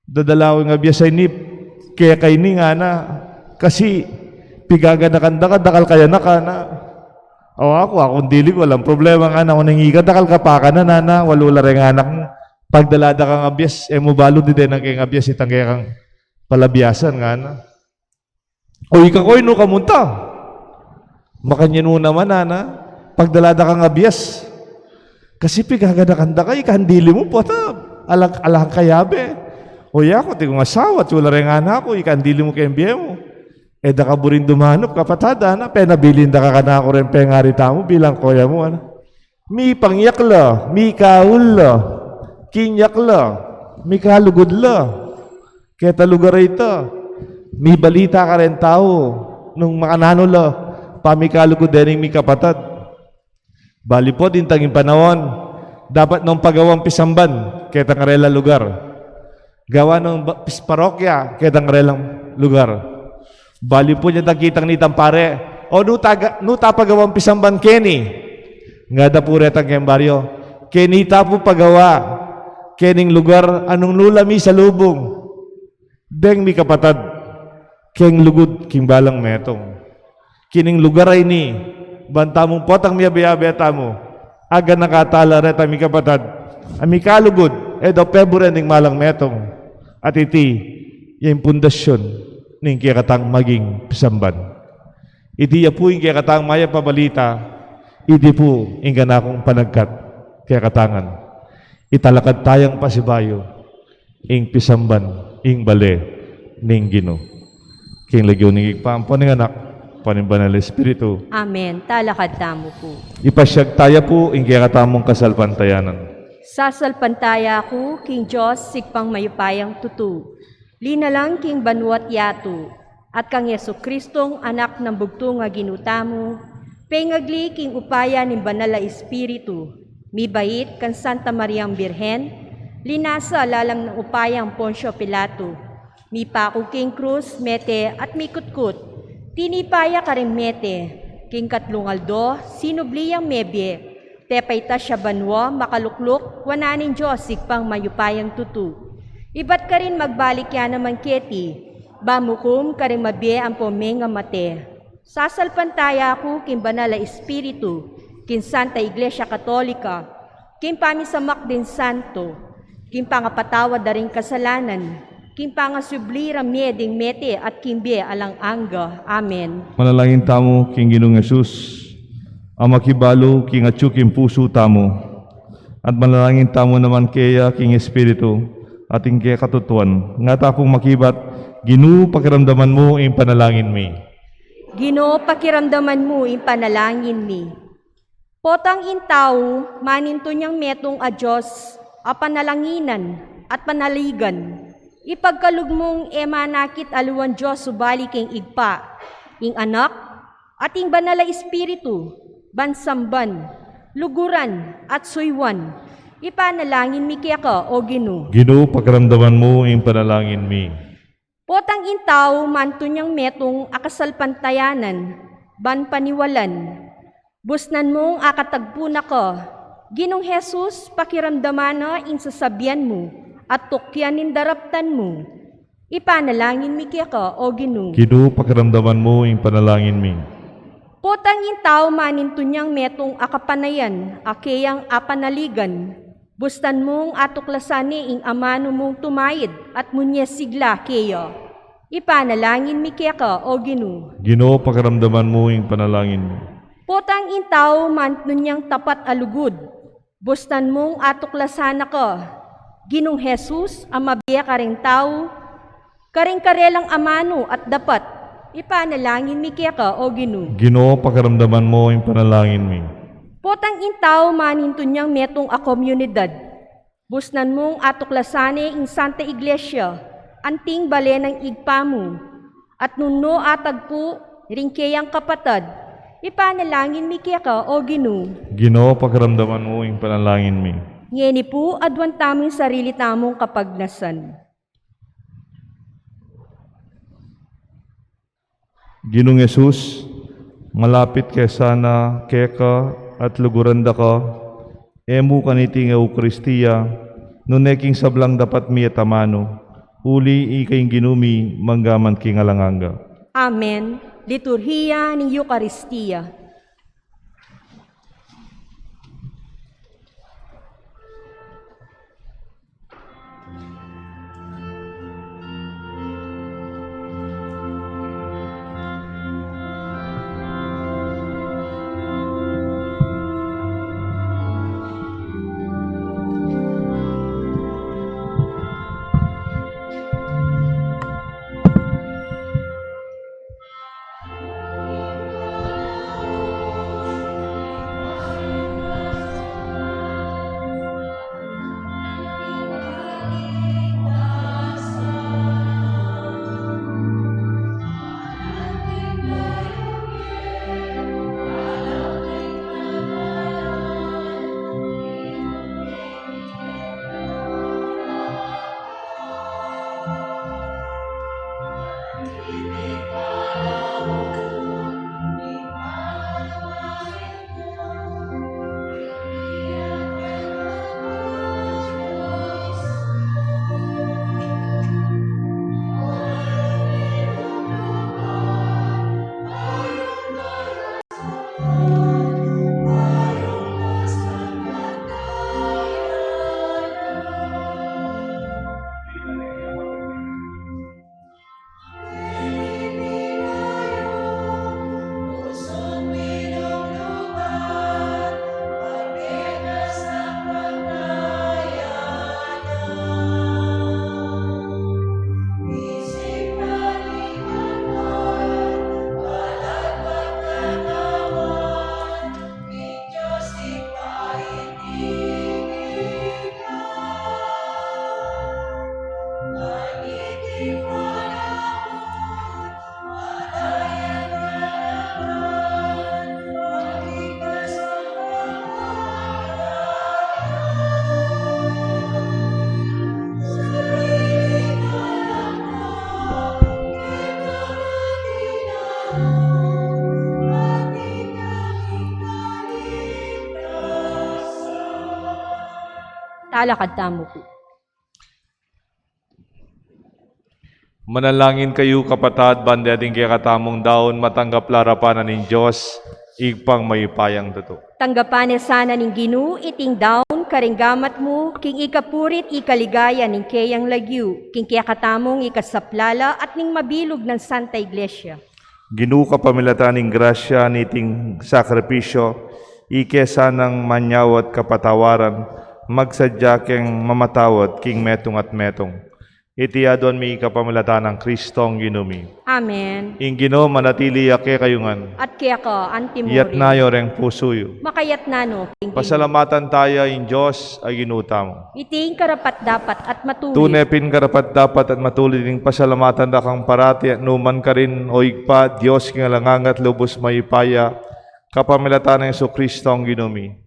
Dadalawin abiyas ay nip. Kaya kay ni nga na. Kasi pigaga na kanda ka, dakal kaya na ka na. O akong dili ko, walang problema nga na. Kung nangiga, dakal ka pa ka na, nana. Walula rin anak mo. Pagdalada kang abiyas, mo balo di din ang kayang abiyas, itang kaya kang palabiyasan nga na. O ika ko'y no kamunta. Makanya no naman, nana. Pagdalada kang abiyas. Kasi pigaganda-kanda ka, ikandili mo po, alang kayabe. O yako, ti kong asawa, tsula rin anak ko, ikandili mo kayang biye mo. E da ka burin dumanop, kapatada, na, penabilin da ka na ako rin pengarita mo, bilang koya mo, ano. Mi pangyakla, mi kaula, kinyakla, mi kalugudla. Keta lugar ito, mi balita ka rin tao, nung makananula, pamikalugod din mi kapatad. Bali po din tanging panahon, dapat nung pagawang pisamban, ketang rela lugar. Gawa ng parokya, ketang relang lugar. Bali po niya nakitang nitang pare, o nuta pagawang pisamban Kenny. Nga da po retang kayang baryo, Kenita po pagawa, kening lugar, anong lulami sa lubong. Deng mi kapatad, keng lugod, king balang metong. Kining lugar ay ni, banta mong potang miyabi-yabi mo, aga nakatala reta mi kapatad, ami kalugod, daw pebure ning malang metong, at iti, yung pundasyon, ning kiyakatang maging pisamban. Iti ya po yung kiyakatang maya pabalita, iti po yung ganakong panagkat, kiyakatangan. Italakad tayang pasibayo, ing pisamban, ing bale, ning Gino. King lagyo ning igpampo ning anak, panimbanal Espiritu. Amen. Talakad tamo po. Ipasyag tayo po, ing kiyakatamong kasalpantayanan. Sasalpantaya ko, King Diyos, sigpang mayupayang tutu. Linalang King Banuat Yatu, at kang Yesu Kristong anak ng bugto nga ginutamo, pengagli King upaya ni Banala Espiritu, mibait kan Santa Mariang Birhen, linasa lalang ng upayang Poncio Pilato, mipako King Cruz, mete at mikutkut, tinipaya karing mete, King Katlungaldo, sinubliyang mebye, tepayta siya banwa, makalukluk, wananin Diyos, sigpang mayupayang tutu. Iba't ka rin magbalik yan naman keti, bamukum ka rin mabye ang pomenga mate. Sasalpantaya ko kin Banala Espiritu, kin Santa Iglesia Katolika, kin pamisamak din santo, kin pangapatawad da rin kasalanan, kin pangasublira meding mete at kimbe alang angga. Amen. Manalangin tamo, King Ginong Jesus, ang makibalo, King Atsu, King Puso tamo, at manalangin tamo naman kaya, King Espiritu, ating kaya katutuan, nga tapong makibat, Ginu, pakiramdaman mo yung panalangin mi. Gino, pakiramdaman mo yung panalangin mi. Potang intaw, maninto niyang metong a Diyos, a panalanginan at panaligan. Ipagkalug mong emanakit aluan Diyos subali king igpa, ing anak, at ing Banala Espiritu, bansamban, luguran at suywan. Ipanalangin mi kaya ka, o Gino. Ginu, pakiramdaman mo yung panalangin mi. Potang intaw, manto niyang metong akasalpantayanan, ban paniwalan. Busnan mong akatagpo na ka. Ginong Jesus, pakiramdaman na insasabihan mo, at tukyanin daraptan mo. Ipanalangin mi kaya ka, o Gino. Ginu, pakiramdaman mo yung panalangin mi. Potang intaw, maninto niyang metong akapanayan, akeyang apanaligan. Bustan mong atuklasani ing amano mong tumayid at munyes sigla keyo. Ipanalangin mi kaya ka, o Gino. Ginu, pakiramdaman mo yung panalangin mi. Potang intaw, manto niyang tapat alugod. Bustan mong atuklasana ka. Ginong Jesus, ang mabiya karing tao, karing karelang amano at dapat. Ipanalangin mi kaya ka, o Gino. Ginu, pakiramdaman mo yung panalangin mi. Potang intaw, maninto niyang metong a komunidad. Busnan mong atuklasane ing Santa Iglesia, anting bale ng igpa mo. At nuno atagpo, ringkeyang kapatad. Ipanalangin mi kaya ka, o Gino. Ginu, pakiramdaman mo yung panalangin mi. Ngeni po, adwan taming sarili tamong kapagnasan. Ginong Jesus, malapit kay sana keka at luguranda ka, emu kaniti nga Ukristiya, nuneking sablang dapat mi etamano, uli ikay ginumi manggaman king alanganga. Amen. Liturhiya ng Eucharistia. Talakad tamo po. Manalangin kayo kapatad, banda ading kaya katamong daon, matanggap larapanan ng Diyos, igpang mayupayang tuto. Tanggapan niya sana ning Ginoo iting daon karinggamat mo, king ikapurit ikaligaya ning kayang lagyu, king kaya katamong ikasaplala at ning mabilog ng Santa Iglesia. Ginoo ka pamilatan ng grasya niting sakripisyo, ikesa ng manyawat kapatawaran, magsadya keng mamatawad king metong at metong. Itiadon mi kapamilatan ng Kristong ginumi. Amen. Ing Ginoo manatili ake kayungan. At kaya ka, antimuri. Iyat nayo reng pusuyo. Makayat na no, king Ginoo. Pasalamatan tayo in Diyos ay ginuta mo. Iting karapat dapat at matuloy. Tunepin karapat dapat at matuloy ding pasalamatan da kang parati at numan ka rin o igpa, Diyos king alangangat lubos mayipaya, kapamilatan ng Yesu Kristo ang ginumi.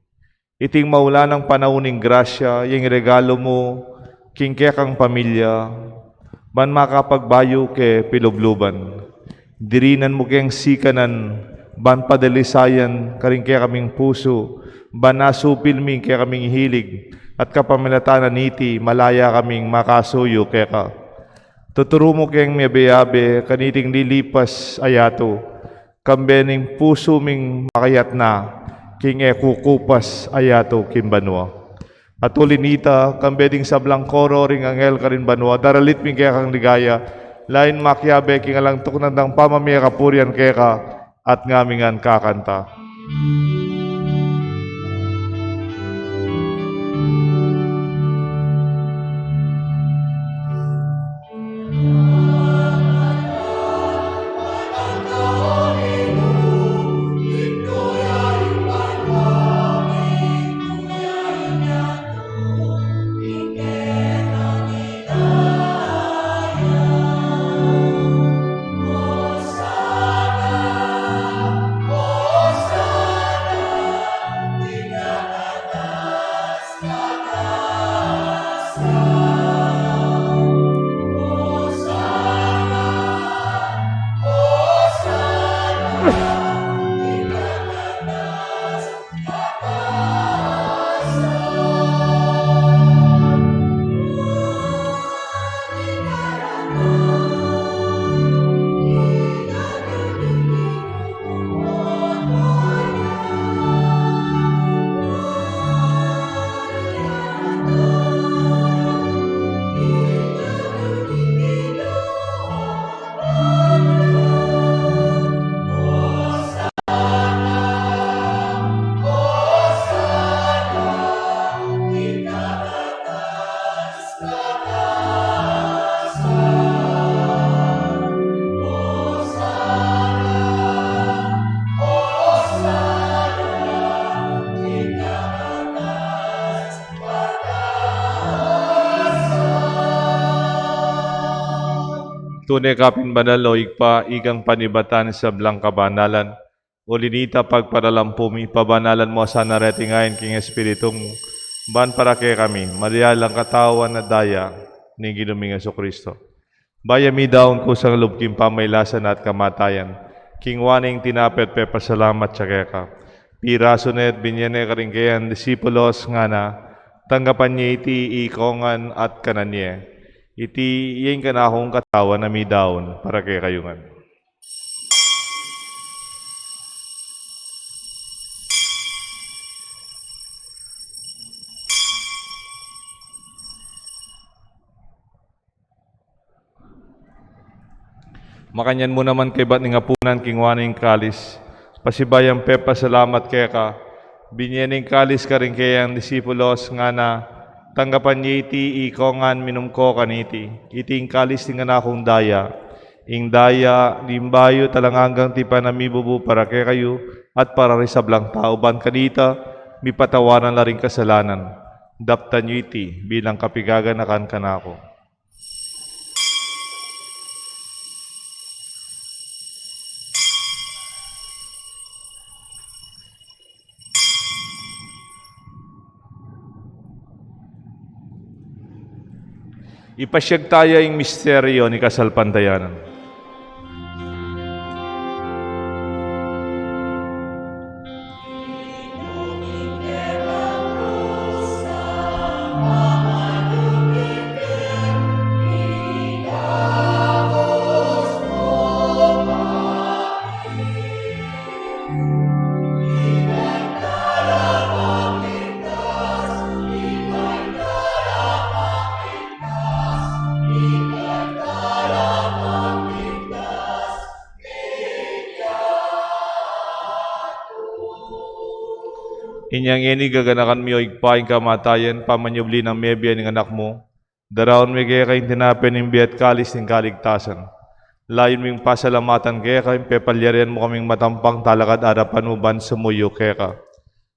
Iting maula ng panauning grasya, yung regalo mo, king kaya kang pamilya, ban makapagbayo ke pilubluban. Dirinan mo keng sikanan, ban padalisayan, karing kaya kaming puso, ban nasupil mi kaya kaming hilig, at kapamilatanan niti, malaya kaming makasuyo kaya ka. Tuturo mo keng miyabe-yabe, kaniting lilipas ayato, kambening puso ming makayat na, king kukupas ayato kimbanwa. At ulinita, kambeding sablang koro ring angel karin banwa, daralit ming kaya kang ligaya, lain makyabe king alang tuknan ng pamamiya kapurian kaya ka, at ngamingan kakanta. Tunay kapin banal o igpa, igang panibatan sa blang kabanalan. Ulinita pagparalampumi, pabanalan mo sa naretingayin king Espiritong ban para kay kami, malialang katawan na daya ni ginuming Yesu Kristo. Bayami daon ko sa lubking pamaylasan at kamatayan, king waning tinapet pe pasalamat sa keka. Piraso net binyene karingkayan disipulos nga na, tanggapan niya iti ikongan at kananye. Iti iyeng kanakong katawan na mi daon para kay kayungan. Makanyan mo naman kay bat nga punan king waning kalis. Pasibayang pepa salamat kay ka. Binyening kalis ka rin kayang disipulos nga na, tanggapan niya iti ikongan minumko kaniti. Iting kalis tingan akong daya. Ing daya, limbayo talangangang tipa na mibubu para kay kayo at para risablang tao. Ban kanita, mi patawanan na rin kasalanan. Daptan niyo iti bilang kapigagan na kanako. Ipasyag tayo yung misteryo ni kasalpantayanan. Inyang ini gaganakan mi o igpaing kamatayan, pamanyubli ng mebya ng anak mo, daraon mi kaya kayong tinapin ng biyat kalis ng kaligtasan. Layon ming pasalamatan kaya kayong pepalyarian mo kaming matampang talakad arapan uban sumuyo kaya ka.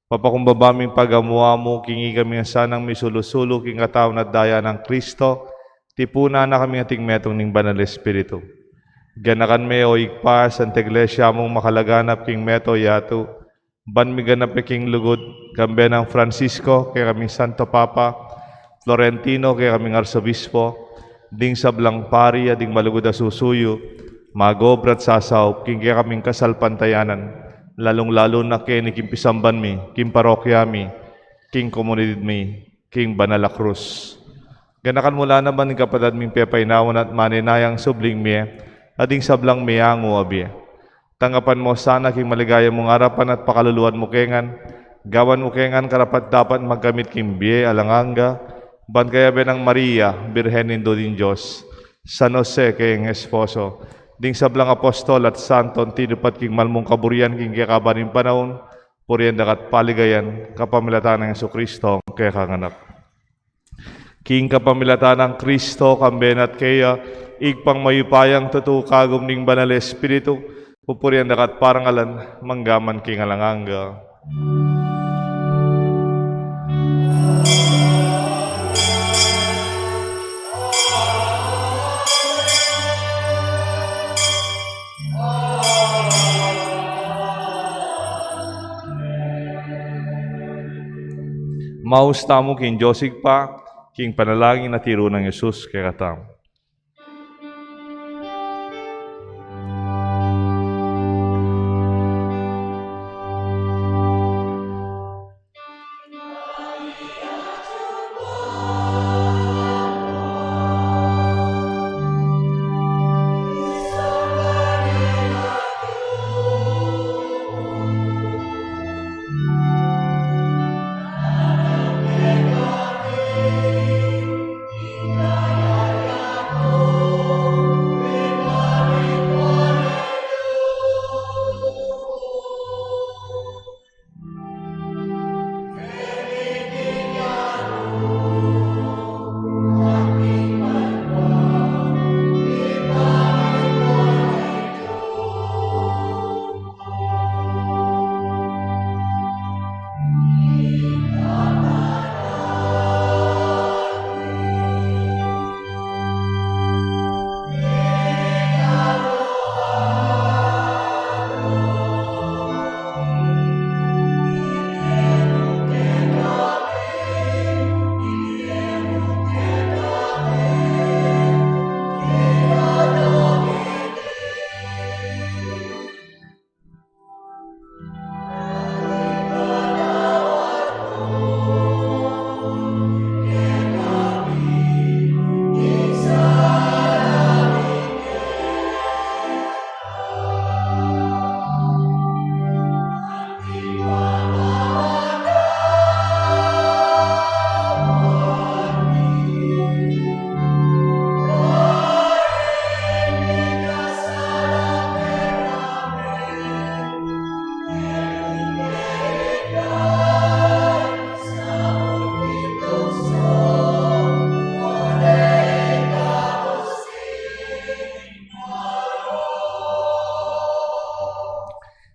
Papakumbaba ming pagamuha mo, kingi kami nga sanang misulusulo, king katawan at daya ng Kristo, tipuna na kami ating metong ning banal Espiritu. Ganakan mi o igpas, ang teglesia mong makalaganap king meto yato, ban mi ganap king lugod, kambe ng Francisco, kaya kaming Santo Papa, Florentino, kaya kaming Arsobispo, ding sablang pari, ding malugod na susuyo, magobrat sasaw, king kaya kaming kasalpantayanan, lalong-lalo na kaya ni kimpisamban mi, king parokya mi, king komunidad mi, king Banala Cruz. Ganakan mula naman ng kapatid ming pepainawan at maninayang subling mi, ading sablang miyango abi. Tanggapan mo sana king maligaya mong harapan at pakaluluan mo kengan, gawan mo kengan karapat dapat magkamit king biye alanganga, ban kaya benang Maria, Birhenin do din Diyos, San Jose kayong esposo, ding sablang apostol at santon tinupat king malmong kaburian king kakabaning panahon, puriyan dakat paligayan, kapamilatan ng Jesucristo kaya kanganak. King kapamilatan ng Kristo, kambenat kaya, igpang mayupayang totoo kagom ning banal Espiritu, pupurian dakat parangalan, manggaman king alanganga. Maus tamo king Josig pa, king panalangin na tiro ng Jesus kaya katam.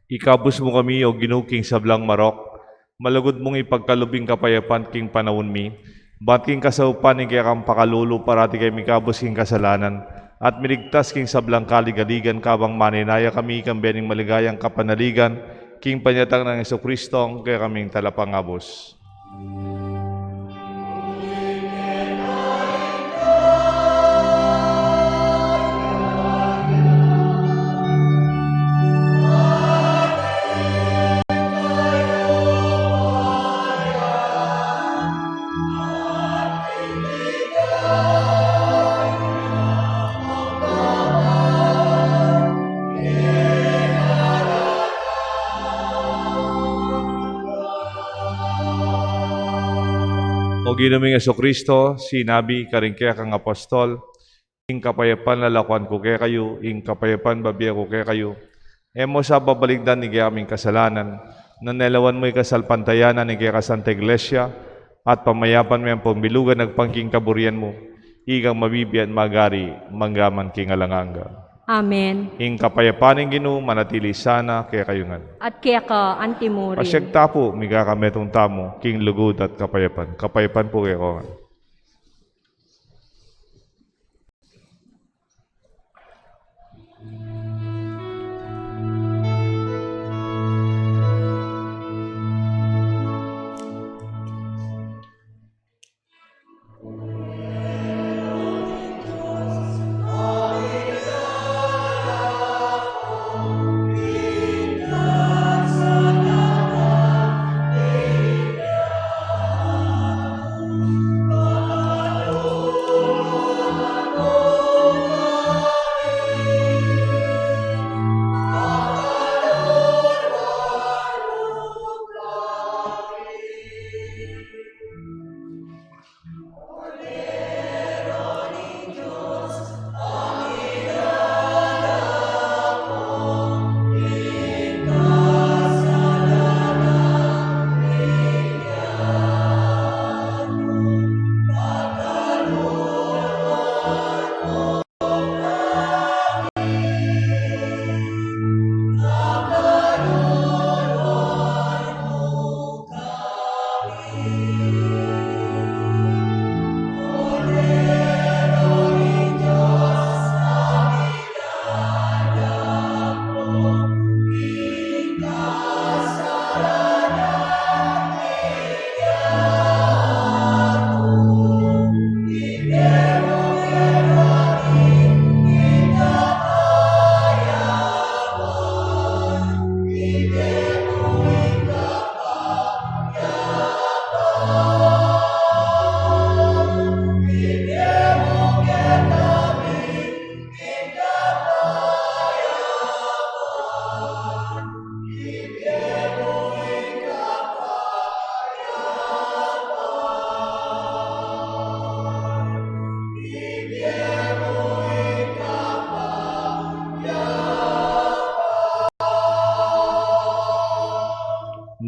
Ikabus mo kami o ginuking sablang marok, malugod mong ipagkalubing kapayapan king panahon mi, bat king kasaupan ni kaya kang pakalulu parati kay mikabus king kasalanan, at miligtas king sablang kaligaligan kabang maninaya kami kang bening maligayang kapanaligan, king panyatang ng Jesucristo kaya kaming talapangabos. O Ginoong Jesucristo, sinabi karing kaya kang apostol, ing kapayapan lalakuan ko kaya kayo, ing kapayapan babiya ko kaya kayo. Emo sa babaligdan ni kaya aming kasalanan, nanelawan mo'y kasalpantayanan ni kaya kasanta iglesia, at pamayapan mo ang pambilugan nagpangking kaburian mo, igang mabibiyan magari, manggaman king alanganga. Amen. Ing kapayapan ng Ginoo manatili sana kaya kayo nga. At kaya ka antimurin. Pasyag tapo, miga kametong tamo, king lugod at kapayapan. Kapayapan po kaya ko nga.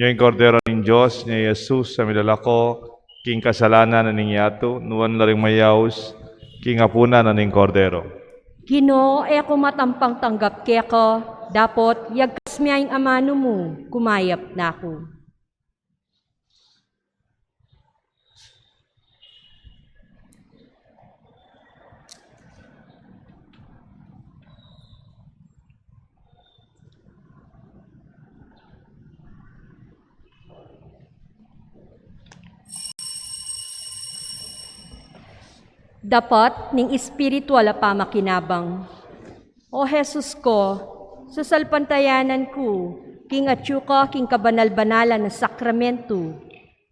Nyo yung kordero ng Diyos, niya Jesus, sa milalako, king kasalanan na ningyato, nuwan na rin mayaws, king apuna na ning kordero. Ginoo, ay ako matampang tanggap kaya ka, dapot yagkas miyang amano mo, kumayap na ako. Dapat ning espiritual a pamakinabang. O Jesus ko, sa salpantayanan ko, king atyo ka, king kabanal-banalan na sakramento,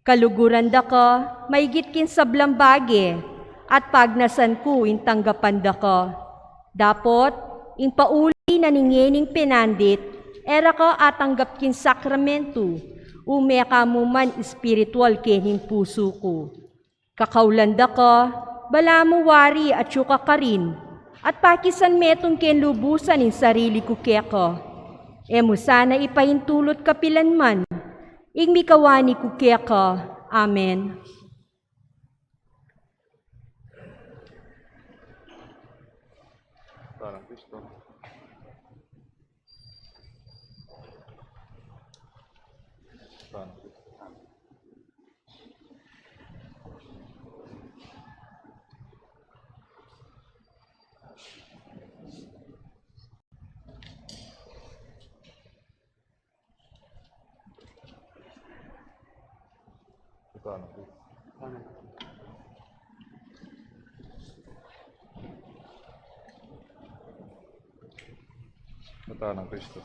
kaluguran da ka, maigit kin sablang bage, at pagnasan ko, in tanggapan da ka. Dapot, in pauli na ningening pinandit, era ka atanggap kin sakramento, umea ka mo man espiritual kening puso ko. Kakaulanda ka, bala mo wari at syuka ka rin, at pakisan metong ken lubusan in sarili ko keka. Emo sana ipahintulot kapilan man, ing mikawani ko keka. Amen. Mata ng Kristo.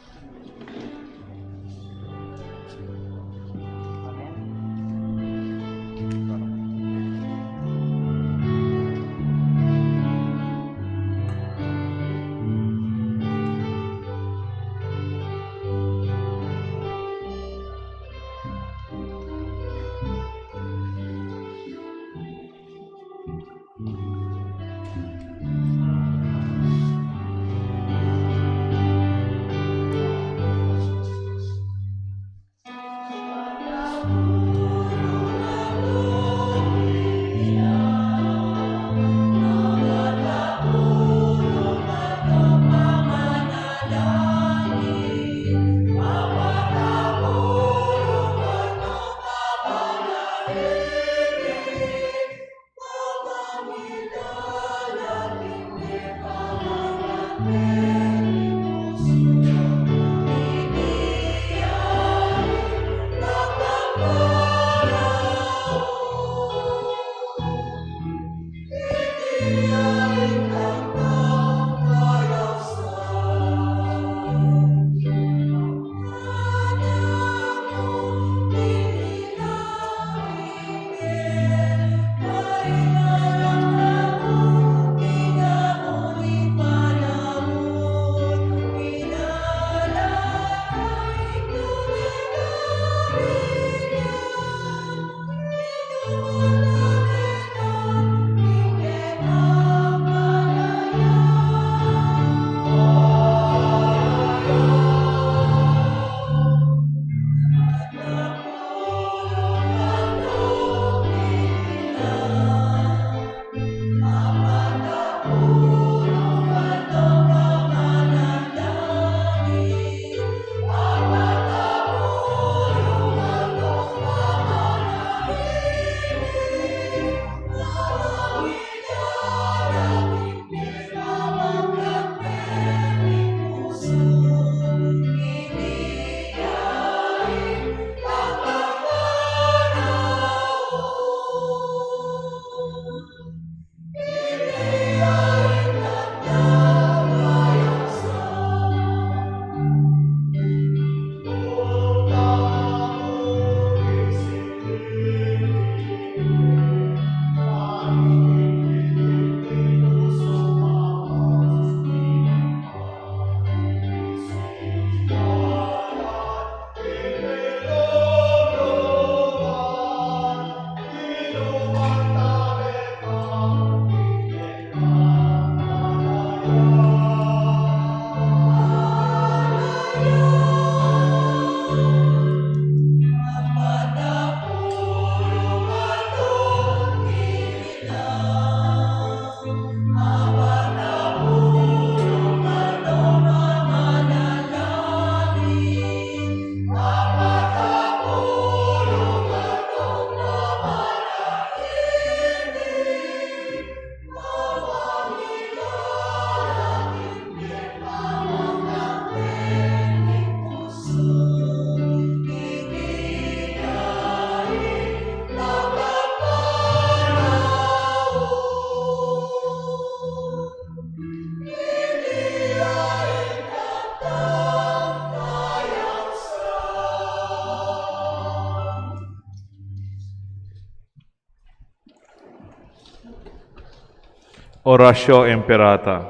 Oratio Imperata.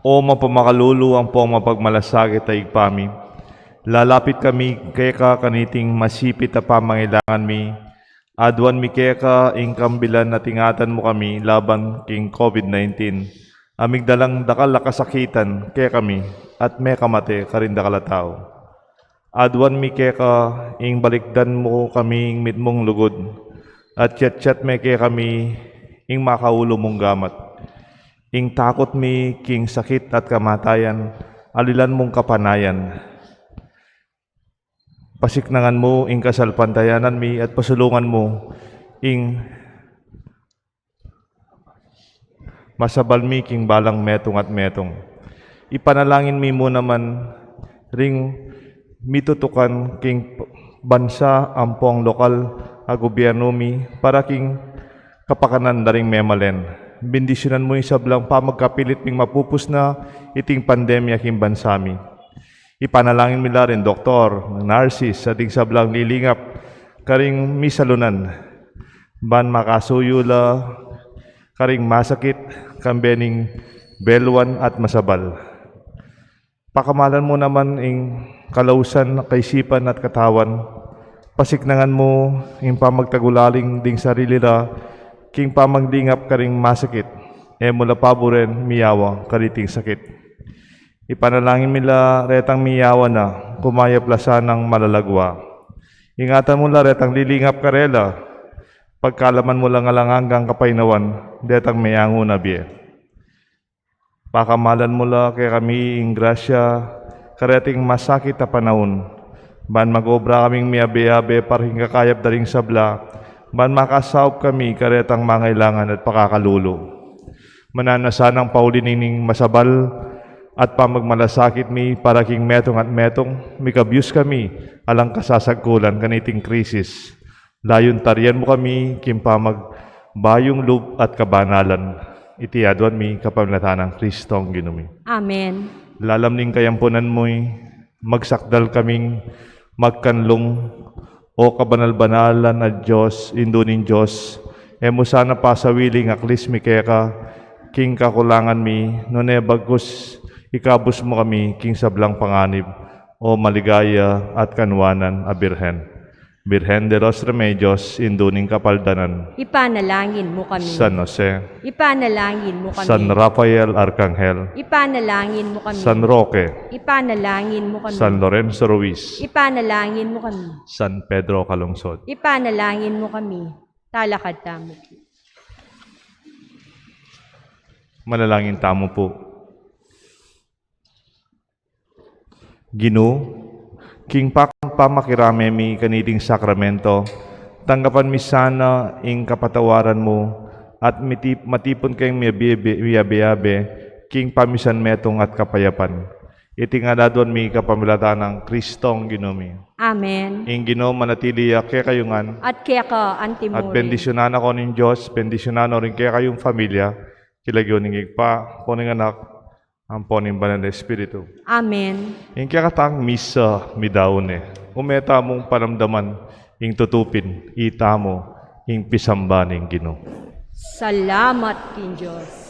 O mapamakалulu ang pong mapagmalasakit ay igpami. Lalapit kami kaya ka kaniting masipit na pamangailangan mi. Adwan mi kaya ka ingkambilan na tingatan mo kami laban king COVID-19. Amigdalang dakal kasakitan kaya kami at may kamate karinda kalatao. Adwan mi kaya ka ing balikdan mo kami ing mitmong lugod. At chat me kaya kami ing makaulo mong gamat. Ing takot mi king sakit at kamatayan, alilan mong kapanayan. Pasiknangan mo ing kasalpantayanan mi at pasulungan mo ing masabal mi king balang metong at metong. Ipanalangin mi mo naman ring mitutukan king bansa ampong lokal a gobyerno mi para king kapakanan na ring memalen. Bendisyonan mo yung sablang pamagkapilit ming mapupus na iting pandemya king bansami. Ipanalangin nila rin doktor, narsis, sa ting sablang lilingap, karing misalunan, ban makasuyula, karing masakit, kambening belwan at masabal. Pakamalan mo naman ing kalausan, kaisipan at katawan, pasiknangan mo ing pamagtagulaling ding sarili la, king pamanglingap karing masakit, mula paboren miyawa kariting sakit. Ipanalangin nila retang miyawa na kumaya plasa ng malalagwa. Ingatan mo la retang lilingap karela, pagkalaman mo lang alangang kapainawan, detang miyango na biye. Pakamalan mo la kay kami ing grasya, kareting masakit na panahon, ban magobra kaming miyabe-yabe parang kakayap daring sabla, ban makasawp kami karetang mangailangan at pakakalulo. Mananasanang paulinining masabal at pamagmalasakit mi para king metong at metong, mikabiyos kami alang kasasagkulan kaniting krisis. Layon tarian mo kami king pamagbayong loob at kabanalan. Itiadwan mi kapamilatan ng Kristong ginumi. Amen. Lalamning kayampunan mo'y magsakdal kaming magkanlong o kabanal-banalan at Diyos, indunin Diyos, mo sana pa sa wiling aklis mi kaya ka, king kakulangan mi, nune bagus ikabus mo kami, king sablang panganib, o maligaya at kanwanan a Birhen. Birhen de los Remedios, induning kapaldanan. Ipanalangin mo kami. San Jose, Ipanalangin mo kami. San Rafael Arcangel, Ipanalangin mo kami. San Roque, Ipanalangin mo kami. San Lorenzo Ruiz, Ipanalangin mo kami. San Pedro Calungsod. Ipanalangin mo kami. Talakad tamo. Manalangin tamo po. Ginoo, king pamakirame mi kaniting sakramento, tanggapan mi sana ing kapatawaran mo at matipon kayong miyabe-yabe king pamisan metong at kapayapan. Itingaladon mi kapamilatan ng Kristong ginumi. Amen. Ing Ginoo manatili kaya kayungan At kaya ka, at Antimore. bendisyonan ako ng Diyos, bendisyonan rin kaya kayong pamilya, kilagyo ning igpa, poning anak, ang poning banal na Espiritu. Amen. Ing kaya katang misa midaone, umeta mong panamdaman, ing tutupin, ita mo, ing pisamba ning Ginoo. Salamat, King Diyos.